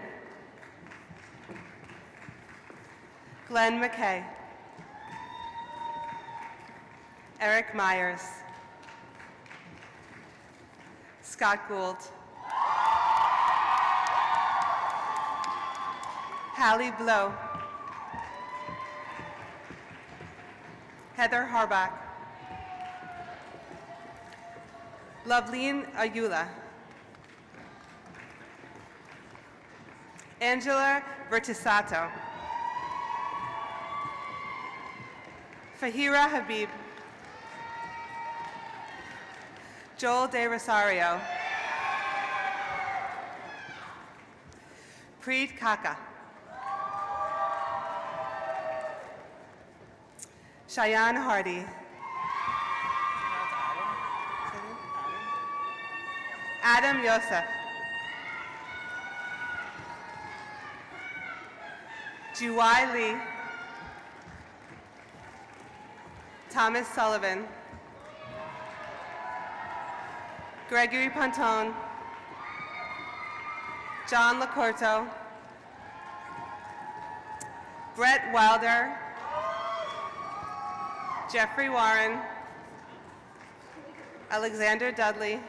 Glenn McKay. Eric Myers. Scott Gould. Hallie Blow. Heather Harbach. Loveleen Ayula. Angela Vertisato. Fahira Habib. Joel De Rosario. Preet Kaka. Cheyenne Hardy. Adam Yosef. Juwai Lee. Thomas Sullivan. Gregory Pontone. John Lacorto. Brett Wilder. Jeffrey Warren. Alexander Dudley.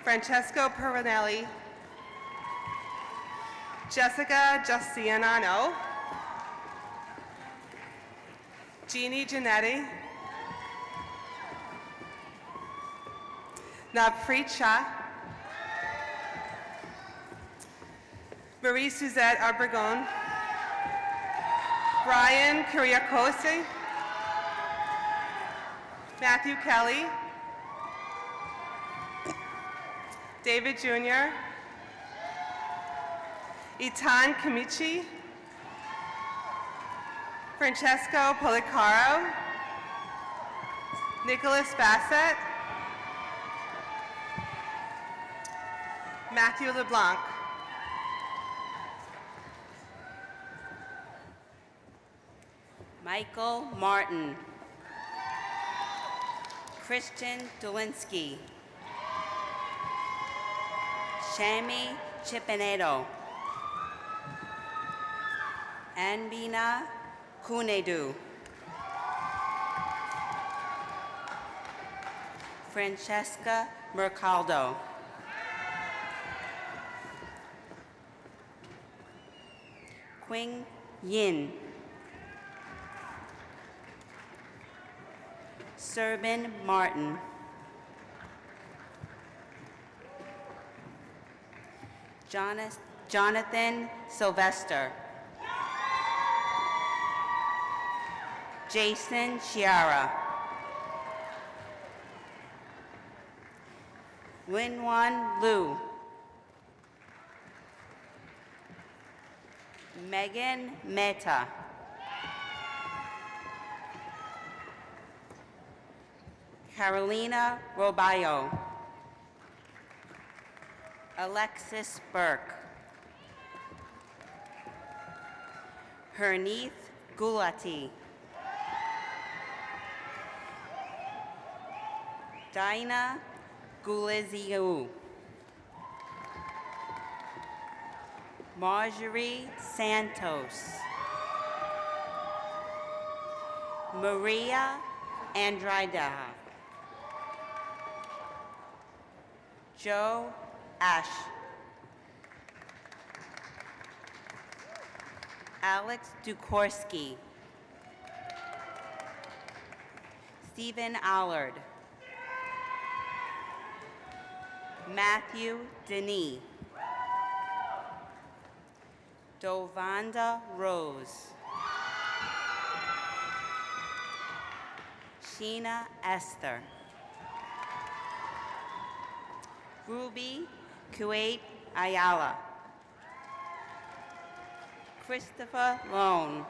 Francesco Peronelli. Jessica Giustianano. Jeannie Janetti. Navpreet Shah. Marie Suzette Arbogone. Brian Kiriakose. Matthew Kelly. David Jr. Itan Kamichi. Francesco Policaro. Nicholas Bassett. Matthew LeBlanc. Michael Martin. Christian Dulinsky. Shami Chipinedo. Anbina Kunedu. Francesca Mercaldo. Quing Yin. Serban Martin. Jonathan Sylvester. Jason Chiara. Winwan Liu. Megan Mehta. Carolina Robayo. Alexis Burke. Herneath Gulati. Dinah Guliziou. Marjorie Santos. Maria Andrida. Joe Ash. Alex Dukorski. Stephen Allard. Matthew Denis. Dovanda Rose. Sheena Esther. Ruby Kuwait Ayala. Christopher Lone.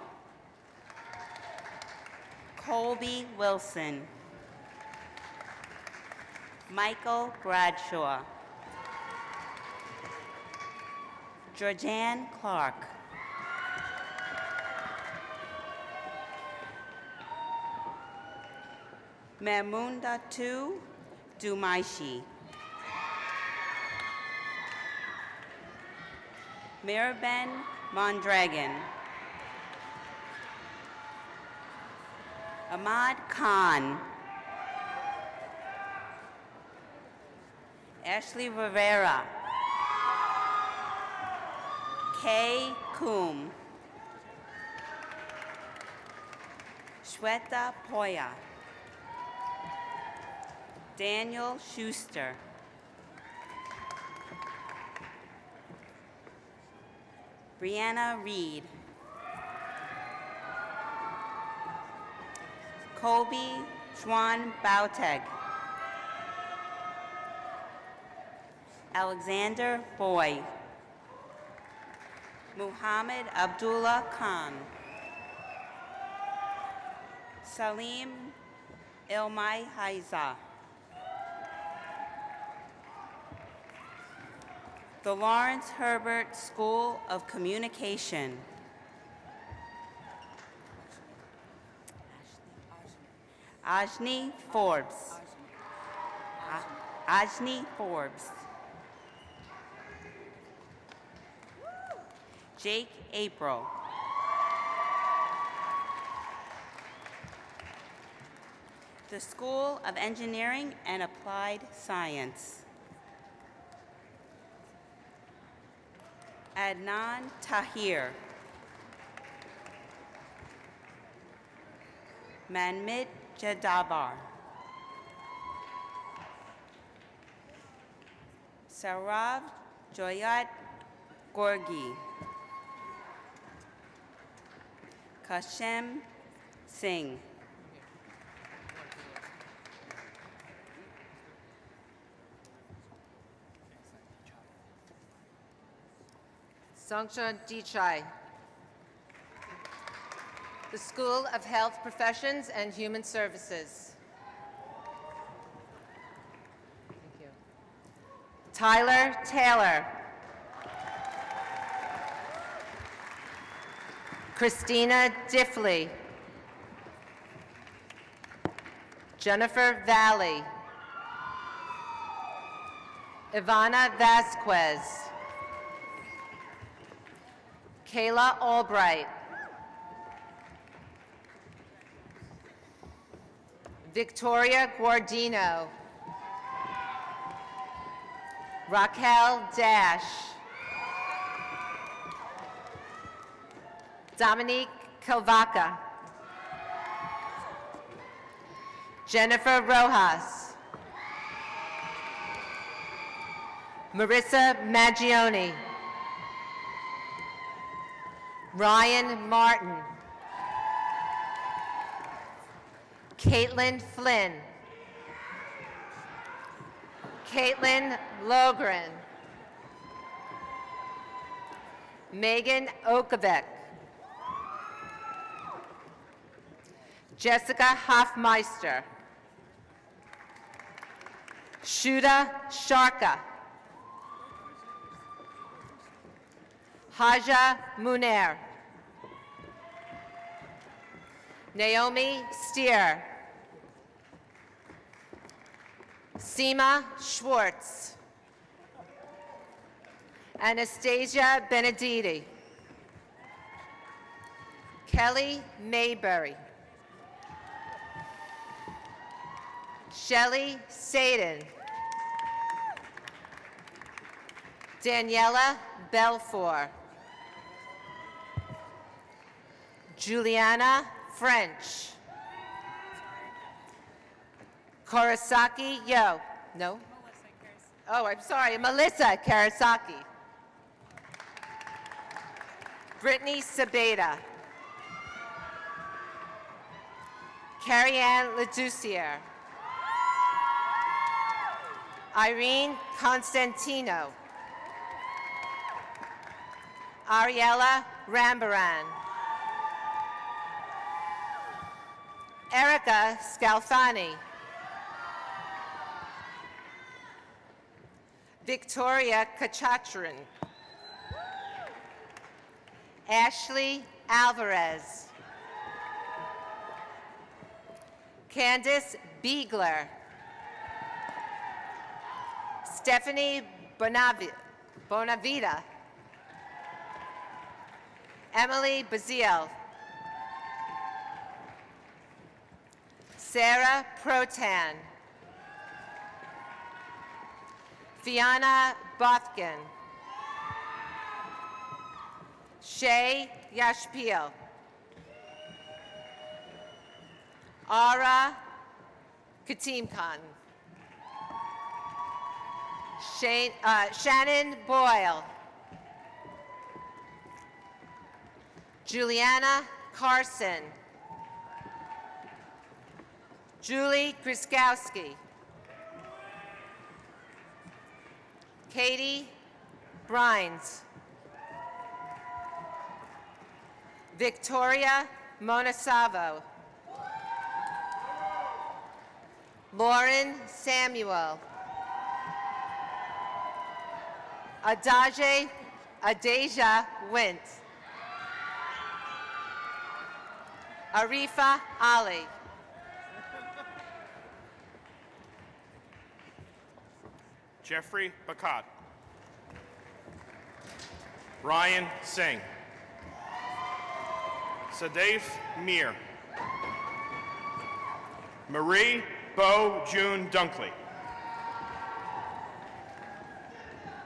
Colby Wilson. Michael Bradshaw. Georgianne Clark. Memunda Tu Dumaishi. Mirben Mondragon. Ahmad Khan. Ashley Rivera. Kay Coombe. Shweta Poya. Daniel Schuster. Brianna Reed. Colby Schwan Bauteg. Alexander Boy. Muhammad Abdullah Khan. Salim Ilmai Haiza. The Lawrence Herbert School of Communication. Ajni Forbes. Ajni Forbes. Jake April. The School of Engineering and Applied Science. Adnan Tahir. Manmit Jadabar. Sarav Joyat Gorgi. Kashem Singh. Songcha Dichai. The School of Health Professions and Human Services. Thank you. Tyler Taylor. Christina Diffley. Jennifer Valley. Ivana Vasquez. Kayla Albright. Victoria Guardino. Raquel Dash. Dominique Kilvaca. Jennifer Rojas. Marissa Maggioni. Ryan Martin. Caitlin Flynn. Caitlin Logren. Megan Okovic. Jessica Hoffmeister. Shuda Sharka. Haja Munair. Naomi Steer. Seema Schwartz. Anastasia Benedetti. Kelly Mayberry. Shelley Sadin. Daniela Belfour. Juliana French. Kurosaki Yo. No? Oh, I'm sorry. Melissa Karasaki. Brittany Sabeda. Carrie Ann Leducier. Irene Constantino. Ariella Rambaran. Erica Scalfani. Victoria Kachachran. Ashley Alvarez. Candice Beegler. Stephanie Bonavita. Emily Bazile. Sarah Protan. Fiona Bothkin. Shay Yashpil. Ara Katimkhan. Shannon Boyle. Juliana Carson. Julie Kriskowski. Katie Brines. Victoria Monasavo. Lauren Samuel. Adaja Wint. Arifa Ali. Jeffrey Bakat. Ryan Singh. Sadaif Mir. Marie Bo June Dunkley.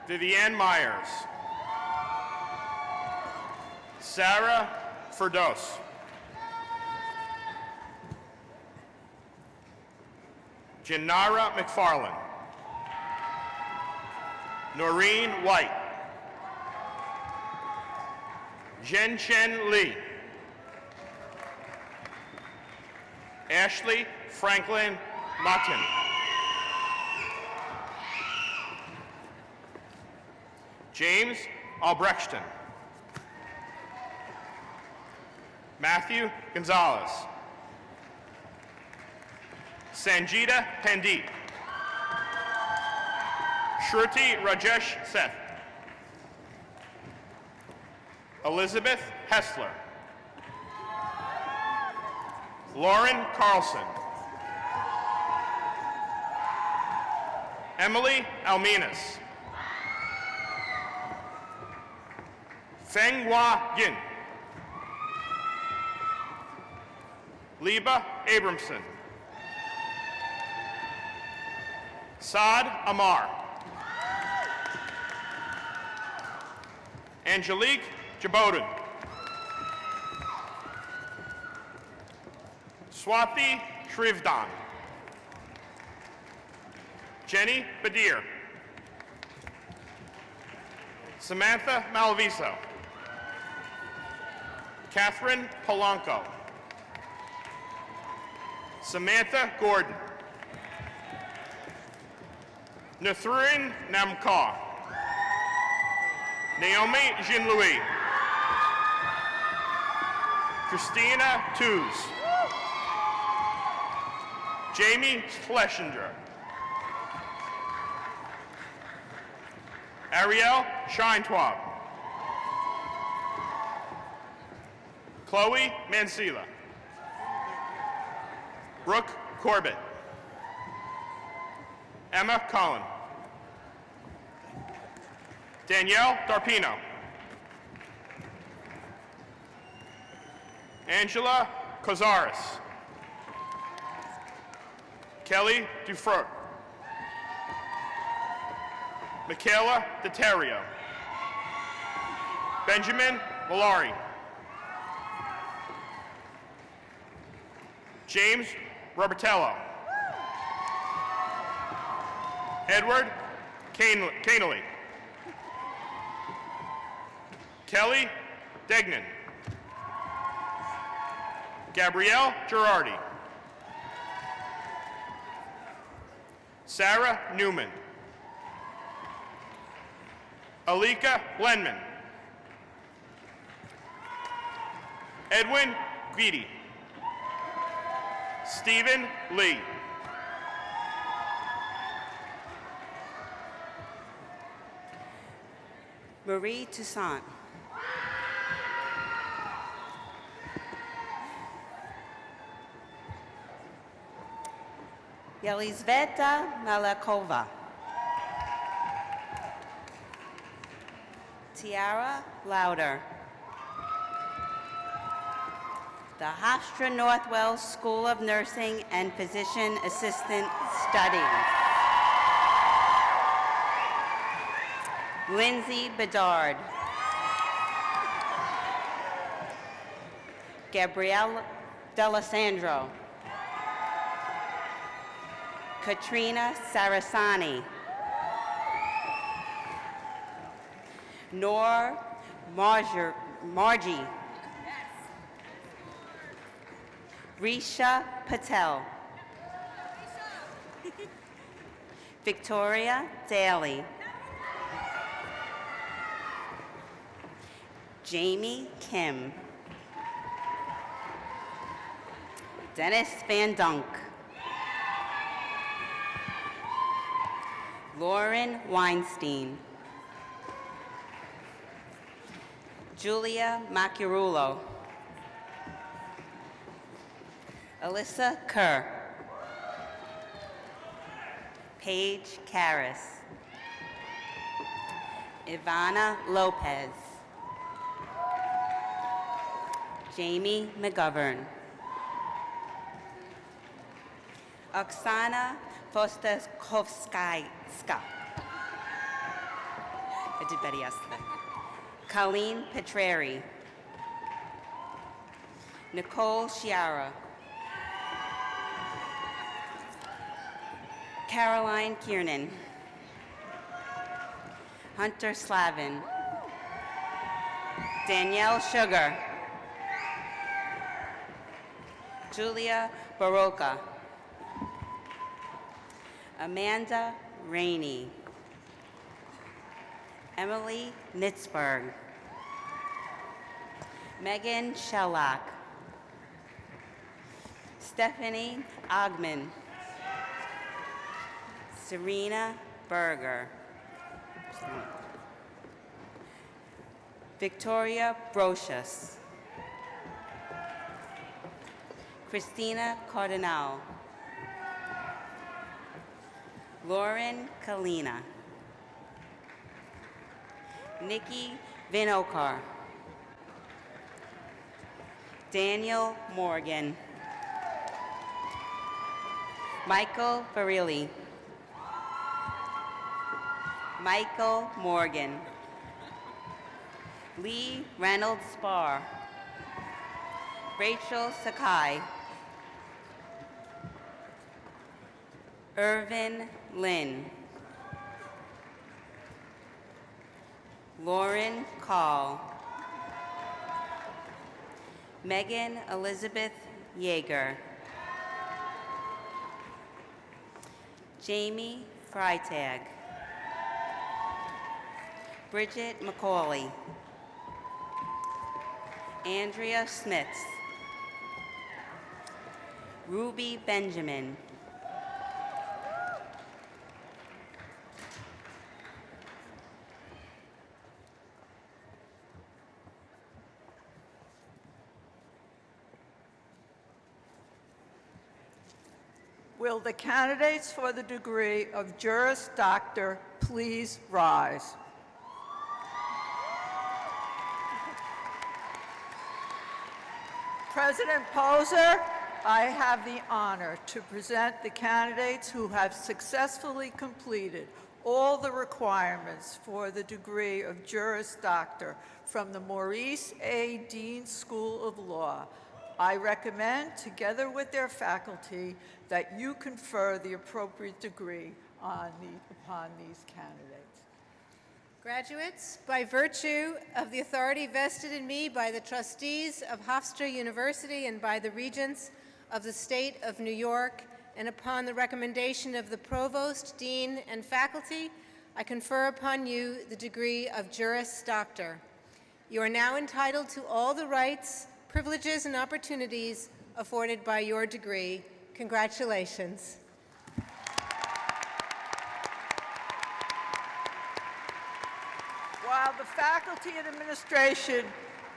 Vivienne Myers. Sarah Ferdos. Janara McFarland. Noreen White. Zhenchen Lee. Ashley Franklin Martin. James Albrechtston. Matthew Gonzalez. Sanjita Pandit. Shruti Rajesh Seth. Elizabeth Hessler. Lauren Carlson. Emily Alminas. Fenghua Yin. Liba Abramson. Saad Amar. Angelique Jabodin. Swati Shrivdan. Jenny Badir. Samantha Malviso. Catherine Polanco. Samantha Gordon. Nathurin Namkar. Naomi Jean-Louis. Christina Tews. Jamie Schlesinger. Ariel Shintwab. Chloe Mancilla. Brooke Corbett. Emma Collin. Danielle Darpino. Angela Kozaris. Kelly Dufresne. Michaela DeTerrio. Benjamin Malari. James Robertello. Edward Canely. Kelly Degnan. Gabrielle Girardi. Sarah Newman. Alika Blenman. Edwin Guidi. Stephen Lee. Marie Toussaint. Yelizaveta Malakova. Tiara Lauder. The Hofstra Northwell School of Nursing and Physician Assistant Studies. Lindsay Bedard. Gabrielle D'Alessandro. Katrina Sarasani. Noor Margie. Risha Patel. Victoria Daly. Jamie Kim. Dennis Van Dunk. Lauren Weinstein. Julia Macarulo. Alyssa Kerr. Paige Karras. Ivana Lopez. Jamie McGovern. Oksana Fostakovskaya. I did better yesterday. Colleen Petreri. Nicole Chiara. Caroline Kiernan. Hunter Slavin. Danielle Sugar. Julia Baroka. Amanda Rainey. Emily Nitzberg. Megan Shellack. Stephanie Ogman. Serena Berger. Victoria Brocious. Christina Cardinal. Lauren Kalina. Nikki Vinokar. Daniel Morgan. Michael Barilli. Michael Morgan. Lee Reynolds Spar. Rachel Sakai. Irvin Lynn. Lauren Call. Megan Elizabeth Yeager. Jamie Freitag. Bridget McCauley. Andrea Smith. Ruby Benjamin. Will the candidates for the degree of Juris Doctor please rise? President Poser, I have the honor to present the candidates who have successfully completed all the requirements for the degree of Juris Doctor from the Maurice A. Dean School of Law. I recommend, together with their faculty, that you confer the appropriate degree upon these candidates. Graduates, by virtue of the authority vested in me by the trustees of Hofstra University and by the regents of the state of New York, and upon the recommendation of the provost, dean, and faculty, I confer upon you the degree of Juris Doctor. You are now entitled to all the rights, privileges, and opportunities afforded by your degree. Congratulations. While the faculty and administration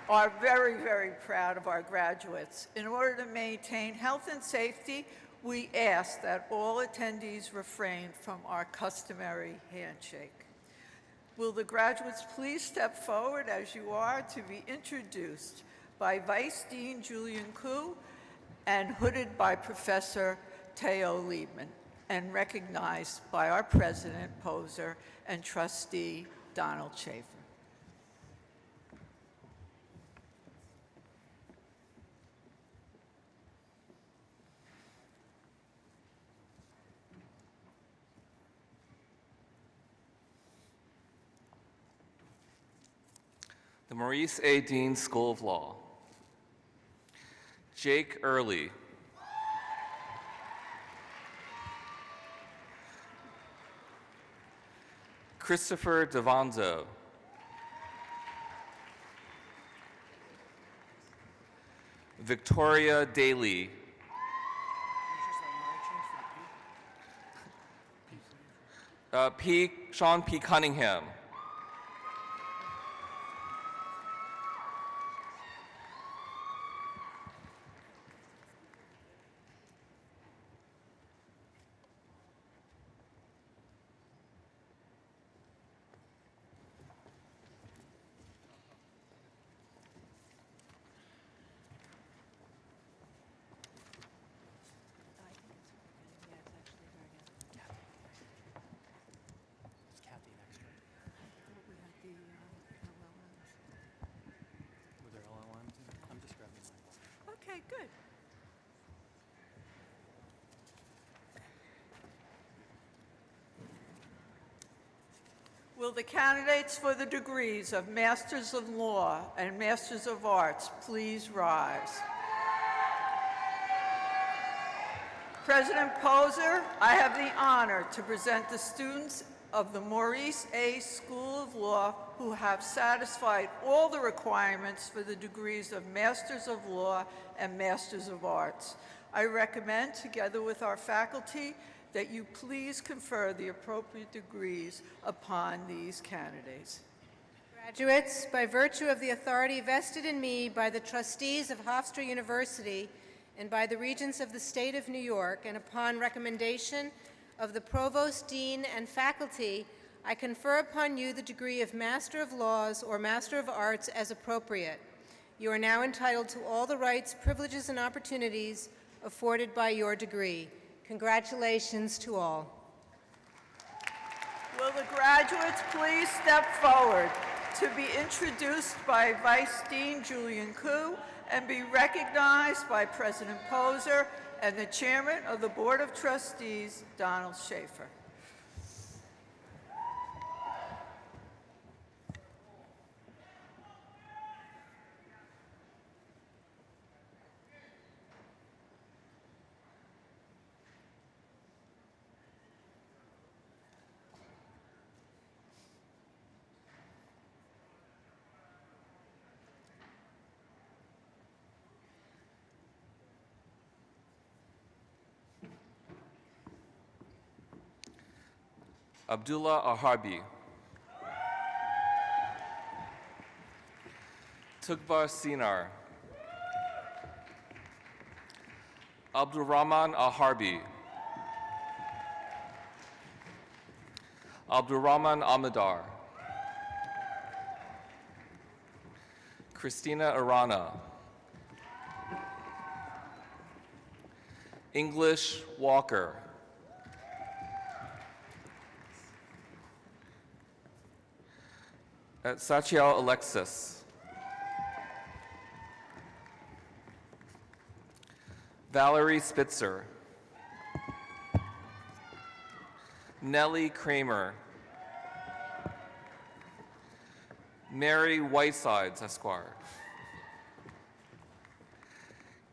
are very, very proud of our graduates, in order to maintain health and safety, we ask that all attendees refrain from our customary handshake. Will the graduates please step forward as you are to be introduced by Vice Dean Julian Koo and hooded by Professor Teo Liebman, and recognized by our President Poser and Trustee Donald Schaefer. The Maurice A. Dean School of Law. Jake Early. Christopher Devanzo. Victoria Daly. Sean P. Cunningham. Okay, good. Will the candidates for the degrees of Masters of Law and Masters of Arts please rise? President Poser, I have the honor to present the students of the Maurice A. School of Law who have satisfied all the requirements for the degrees of Masters of Law and Masters of Arts. I recommend, together with our faculty, that you please confer the appropriate degrees upon these candidates. Graduates, by virtue of the authority vested in me by the trustees of Hofstra University and by the regents of the state of New York, and upon recommendation of the provost, dean, and faculty, I confer upon you the degree of Master of Laws or Master of Arts as appropriate. You are now entitled to all the rights, privileges, and opportunities afforded by your degree. Congratulations to all. Will the graduates please step forward to be introduced by Vice Dean Julian Koo and be recognized by President Poser and the Chairman of the Board of Trustees, Donald Schaefer. Abdullah Aharbi. Tugbar Sinar. Abdurrahman Aharbi. Abdurrahman Amadar. Christina Arana. English Walker. Sachiel Alexis. Valerie Spitzer. Nellie Kramer. Mary Whitesides, Esquire.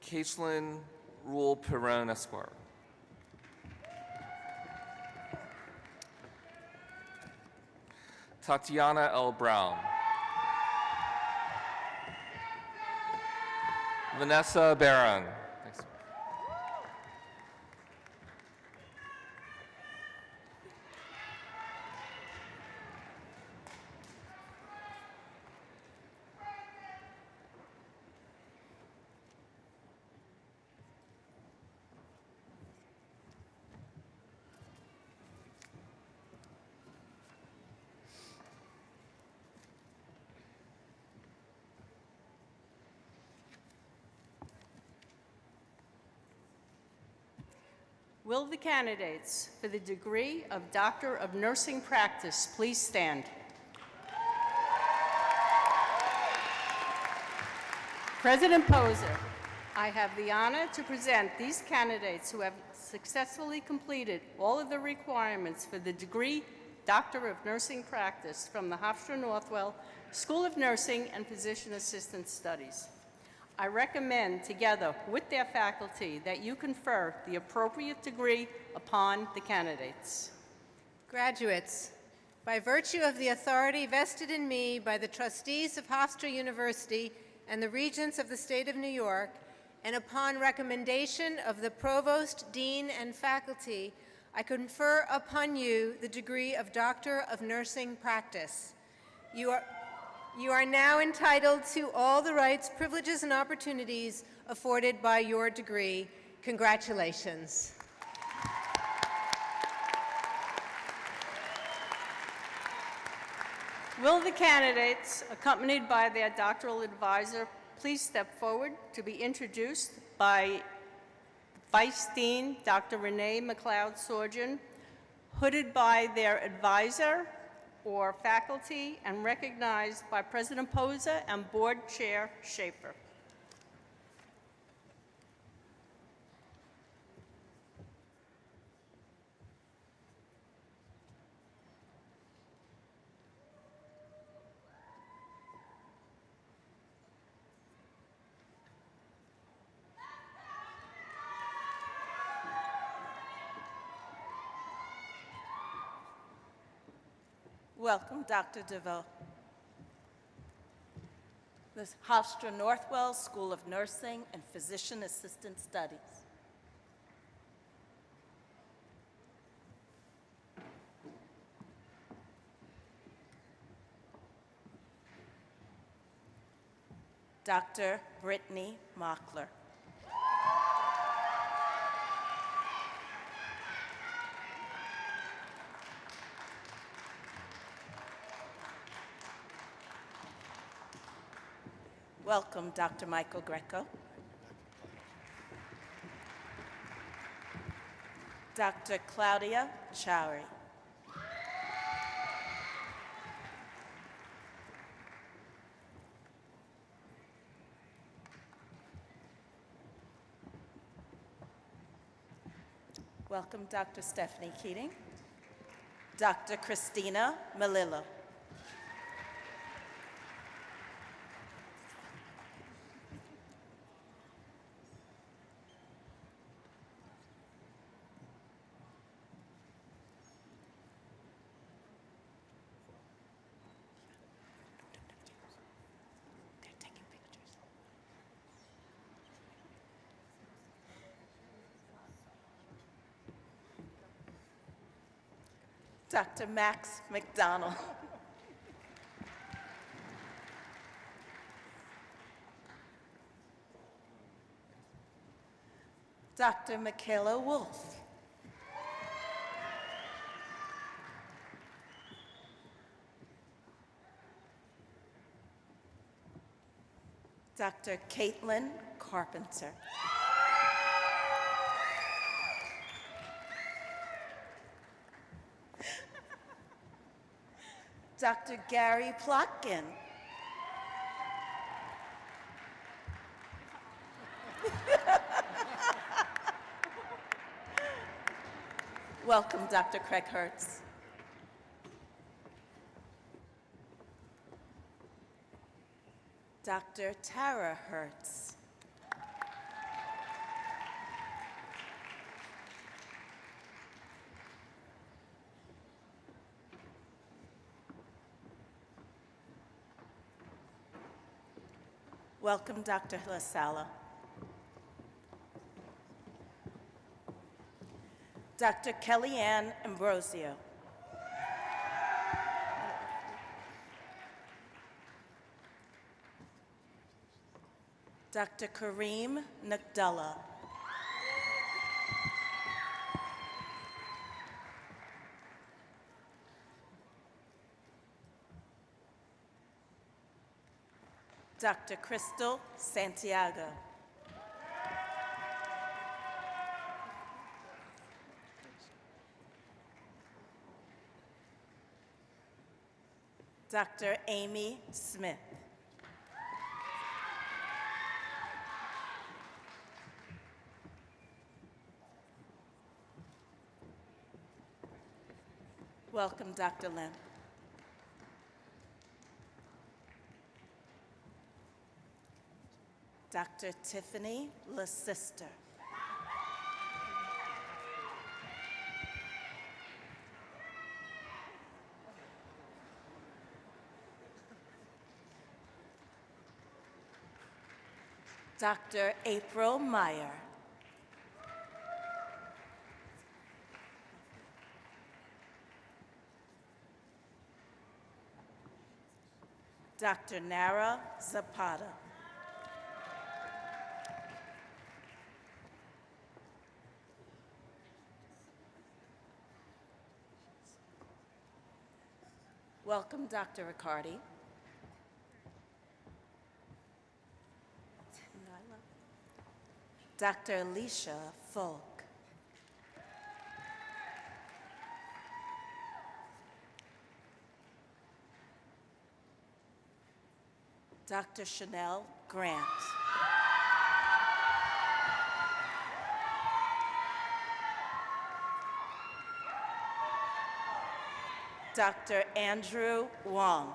Caitlin Rule Perron, Esquire. Tatiana L. Brown. Vanessa Barron. Thanks. Will the candidates for the degree of Doctor of Nursing Practice please stand? President Poser, I have the honor to present these candidates who have successfully completed all of the requirements for the degree Doctor of Nursing Practice from the Hofstra Northwell School of Nursing and Physician Assistant Studies. I recommend, together with their faculty, that you confer the appropriate degree upon the candidates. Graduates, by virtue of the authority vested in me by the trustees of Hofstra University and the regents of the state of New York, and upon recommendation of the provost, dean, and faculty, I confer upon you the degree of Doctor of Nursing Practice. You are now entitled to all the rights, privileges, and opportunities afforded by your degree. Congratulations. Will the candidates, accompanied by their doctoral advisor, please step forward to be introduced by Vice Dean Dr. Renee McLeod-Sorgen, hooded by their advisor or faculty, and recognized by President Poser and Board Chair Schaefer. Welcome, Dr. DeVoe. The Hofstra Northwell School of Nursing and Physician Assistant Studies. Dr. Brittany Mockler. Welcome, Dr. Michael Greco. Dr. Claudia Chowry. Welcome, Dr. Stephanie Keating. Dr. Christina Melillo. Dr. Max McDonald. Dr. Michaela Wolf. Dr. Caitlin Carpenter. Dr. Gary Plotkin. Welcome, Dr. Craig Hertz. Dr. Tara Hertz. Welcome, Dr. LaSala. Dr. Kellyanne Ambrosio. Dr. Kareem Nagdullah. Dr. Crystal Santiago. Dr. Amy Smith. Welcome, Dr. Lim. Dr. Tiffany LaSister. Dr. April Meyer. Dr. Nara Zapata. Welcome, Dr. Riccardi. Dr. Alicia Folk. Dr. Chanel Grant. Dr. Andrew Wong.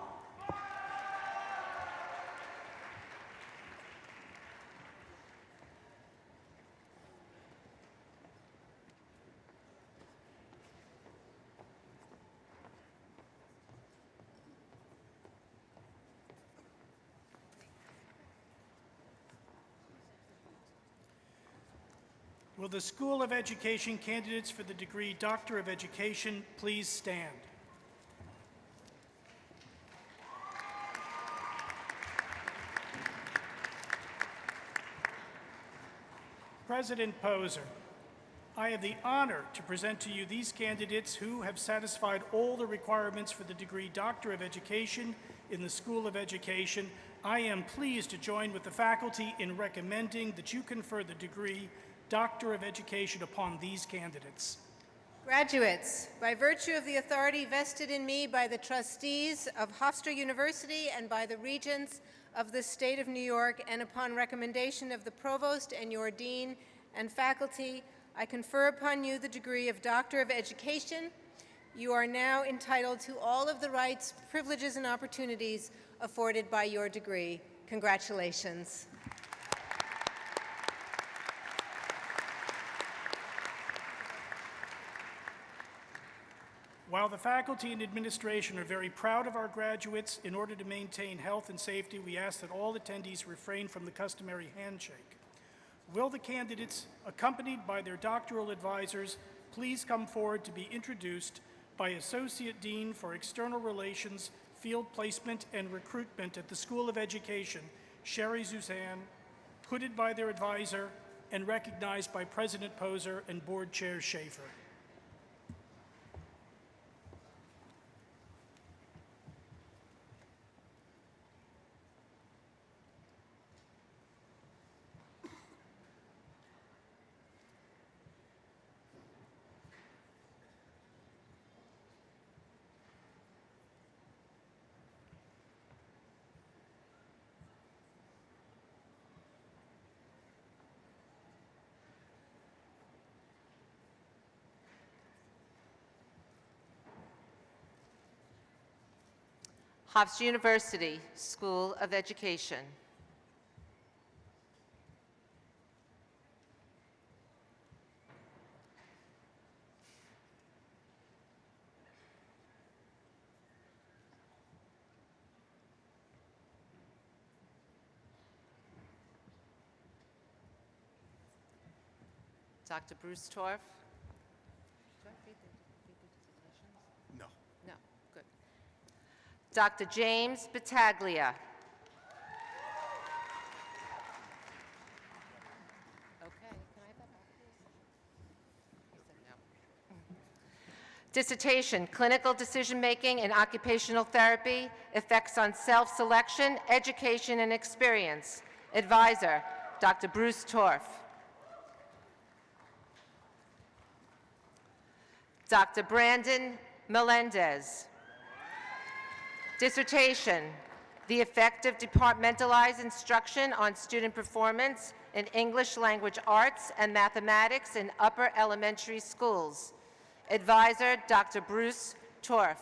Will the School of Education candidates for the degree Doctor of Education please stand? President Poser, I have the honor to present to you these candidates who have satisfied all the requirements for the degree Doctor of Education in the School of Education. I am pleased to join with the faculty in recommending that you confer the degree Doctor of Education upon these candidates. Graduates, by virtue of the authority vested in me by the trustees of Hofstra University and by the regents of the state of New York, and upon recommendation of the provost and your dean and faculty, I confer upon you the degree of Doctor of Education. You are now entitled to all of the rights, privileges, and opportunities afforded by your degree. Congratulations. While the faculty and administration are very proud of our graduates, in order to maintain health and safety, we ask that all attendees refrain from the customary handshake. Will the candidates, accompanied by their doctoral advisors, please come forward to be introduced by Associate Dean for External Relations, Field Placement and Recruitment at the School of Education, Sherry Suzanne, hooded by their advisor and recognized by President Poser and Board Chair Schaefer. Hofstra University School of Education. Dr. Bruce Torf. No. No, good. Dr. James Battaglia. Okay, can I have that back, please? He said no. Dissertation, Clinical Decision-Making in Occupational Therapy, Effects on Self-Selection, Education and Experience. Advisor, Dr. Bruce Torf. Dr. Brandon Melendez. Dissertation, The Effect of Departmentalized Instruction on Student Performance in English Language Arts and Mathematics in Upper Elementary Schools. Advisor, Dr. Bruce Torf.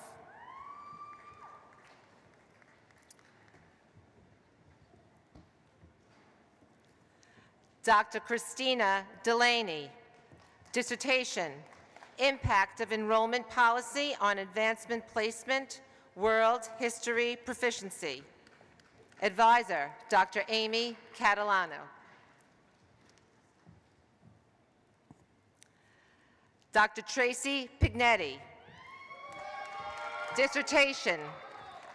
Dr. Christina Delaney. Dissertation, Impact of Enrollment Policy on Advancement Placement, World History Proficiency. Advisor, Dr. Amy Catalano. Dr. Tracy Pignetti. Dissertation,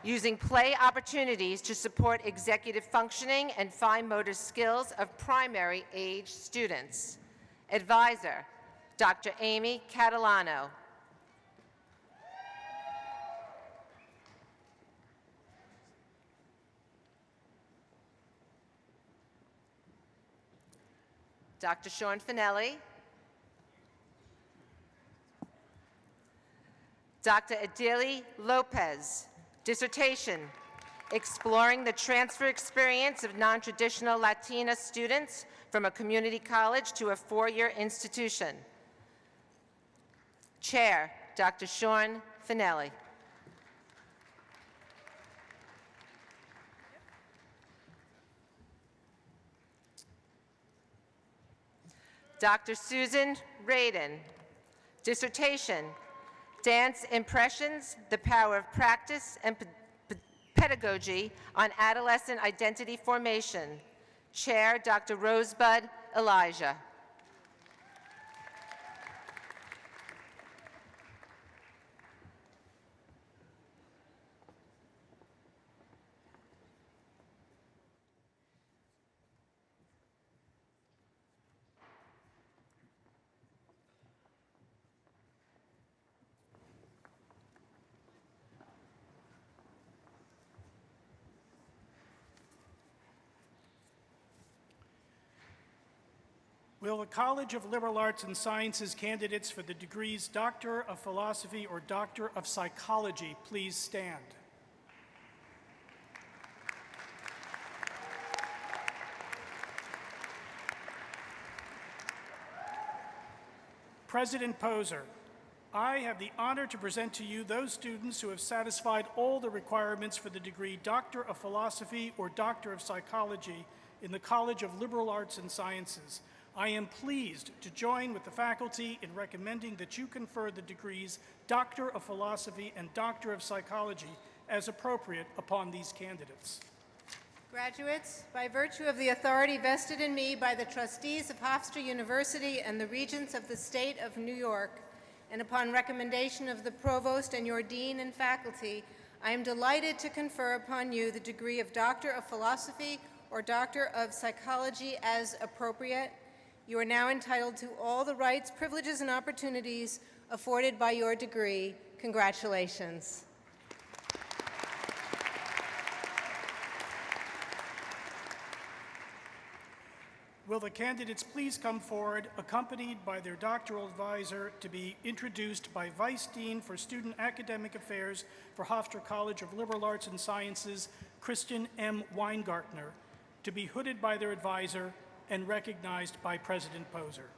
Using Play Opportunities to Support Executive Functioning and Fine Motor Skills of Primary Age Students. Advisor, Dr. Amy Catalano. Dr. Sean Finelli. Dr. Adili Lopez. Dissertation, Exploring the Transfer Experience of Non-Traditional Latina Students from a Community College to a four-year institution. Chair, Dr. Sean Finelli. Dr. Susan Radin. Dissertation, Dance Impressions, the Power of Practice and Pedagogy on Adolescent Identity Formation. Chair, Dr. Rosebud Elijah. Will the College of Liberal Arts and Sciences candidates for the degrees Doctor of Philosophy or Doctor of Psychology please stand? President Poser, I have the honor to present to you those students who have satisfied all the requirements for the degree Doctor of Philosophy or Doctor of Psychology in the College of Liberal Arts and Sciences. I am pleased to join with the faculty in recommending that you confer the degrees Doctor of Philosophy and Doctor of Psychology as appropriate upon these candidates. Graduates, by virtue of the authority vested in me by the trustees of Hofstra University and the Regents of the State of New York, and upon recommendation of the Provost and your Dean and faculty, I am delighted to confer upon you the degree of Doctor of Philosophy or Doctor of Psychology as appropriate. You are now entitled to all the rights, privileges, and opportunities afforded by your degree. Congratulations. Will the candidates please come forward, accompanied by their doctoral advisor, to be introduced by Vice Dean for Student Academic Affairs for Hofstra College of Liberal Arts and Sciences, Christian M. Weingartner, to be hooded by their advisor and recognized by President Poser.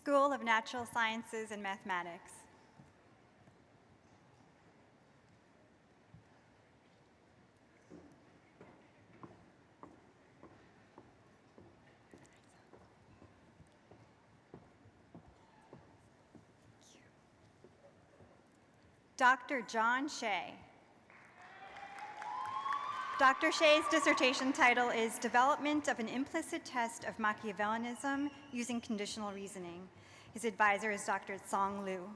School of Natural Sciences and Mathematics. Dr. John Shea. Dr. Shea's dissertation title is Development of an Implicit Test of Machiavellianism Using Conditional Reasoning. His advisor is Dr. Tsong Liu.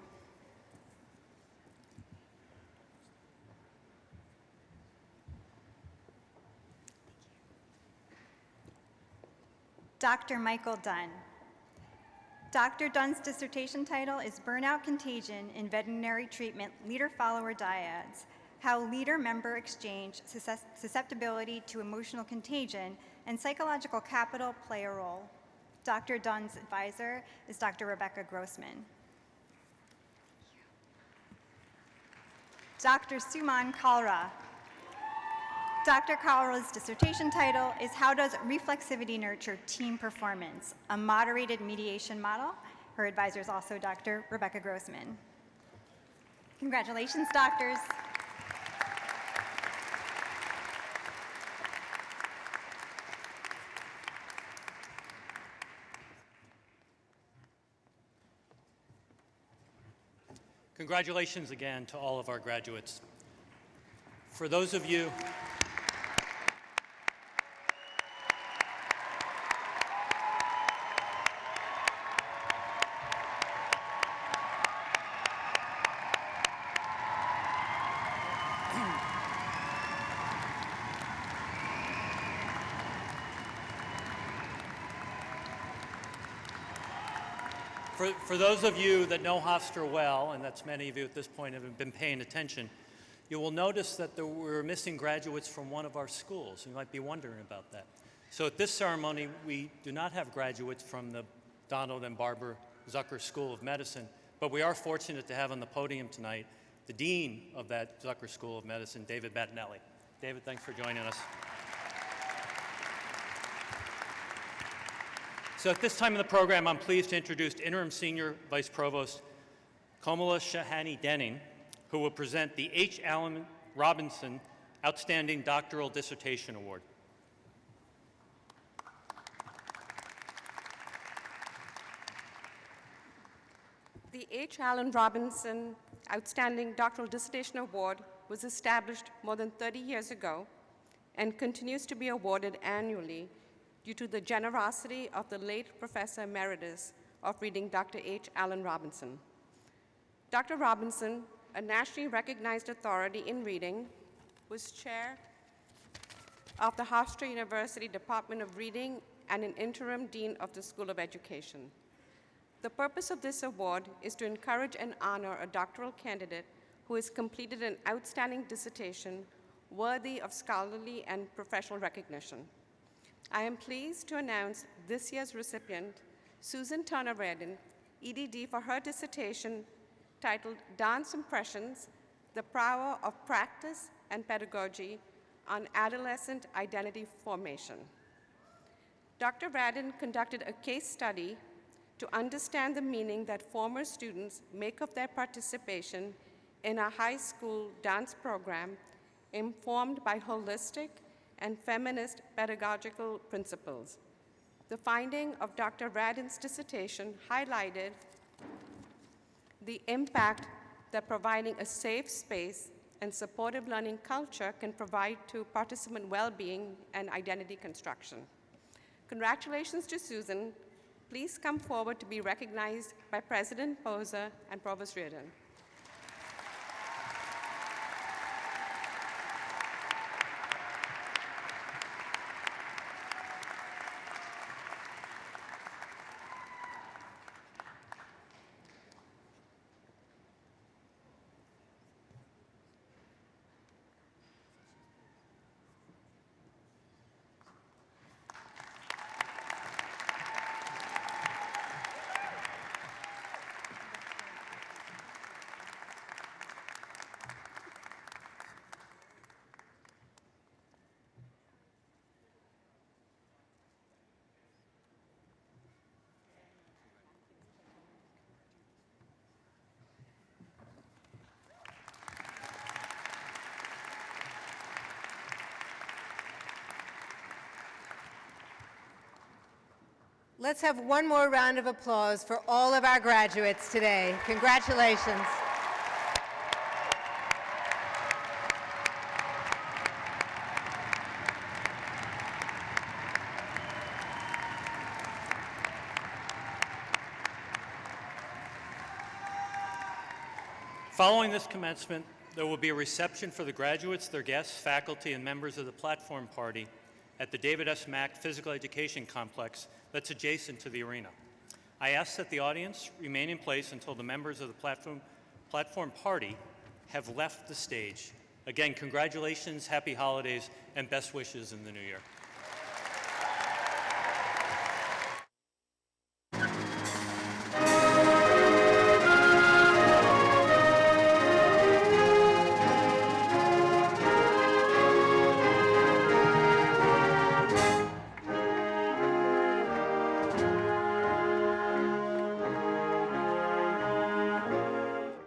Dr. Michael Dunn. Dr. Dunn's dissertation title is Burnout Contagion in Veterinary Treatment Leader-Follower Dyads, How Leader-Member Exchange, Susceptibility to Emotional Contagion, and Psychological Capital Play a Role. Dr. Dunn's advisor is Dr. Rebecca Grossman. Dr. Suman Kalra. Dr. Kalra's dissertation title is How Does Reflexivity Nurture Team Performance? A Moderated Mediation Model. Her advisor is also Dr. Rebecca Grossman. Congratulations, doctors. Congratulations again to all of our graduates. For those of you For those of you that know Hofstra well, and that's many of you at this point have been paying attention, you will notice that we're missing graduates from one of our schools. You might be wondering about that. So at this ceremony, we do not have graduates from the Donald and Barbara Zucker School of Medicine, but we are fortunate to have on the podium tonight the Dean of that Zucker School of Medicine, David Battinelli. David, thanks for joining us. So at this time in the program, I'm pleased to introduce Interim Senior Vice Provost Kamala Shahani Denning, who will present the H. Allen Robinson Outstanding Doctoral Dissertation Award. The H. Allen Robinson Outstanding Doctoral Dissertation Award was established more than 30 years ago and continues to be awarded annually due to the generosity of the late Professor Emeritus of Reading, Dr. H. Allen Robinson. Dr. Robinson, a nationally recognized authority in reading, was chair of the Hofstra University Department of Reading and an interim dean of the School of Education. The purpose of this award is to encourage and honor a doctoral candidate who has completed an outstanding dissertation worthy of scholarly and professional recognition. I am pleased to announce this year's recipient, Susan Turner-Reardon, EDD, for her dissertation titled Dance Impressions, The Power of Practice and pedagogy on adolescent identity formation. Dr. Radin conducted a case study to understand the meaning that former students make of their participation in a high school dance program informed by holistic and feminist pedagogical principles. The finding of Dr. Radin's dissertation highlighted the impact that providing a safe space and supportive learning culture can provide to participant well-being and identity construction. Congratulations to Susan. Please come forward to be recognized by President Poser and Provost Reardon. Let's have one more round of applause for all of our graduates today. Congratulations. Following this commencement, there will be a reception for the graduates, their guests, faculty, and members of the platform party at the David S. Mack Physical Education Complex that's adjacent to the arena. I ask that the audience remain in place until the members of the platform party have left the stage. Again, congratulations, happy holidays, and best wishes in the new year.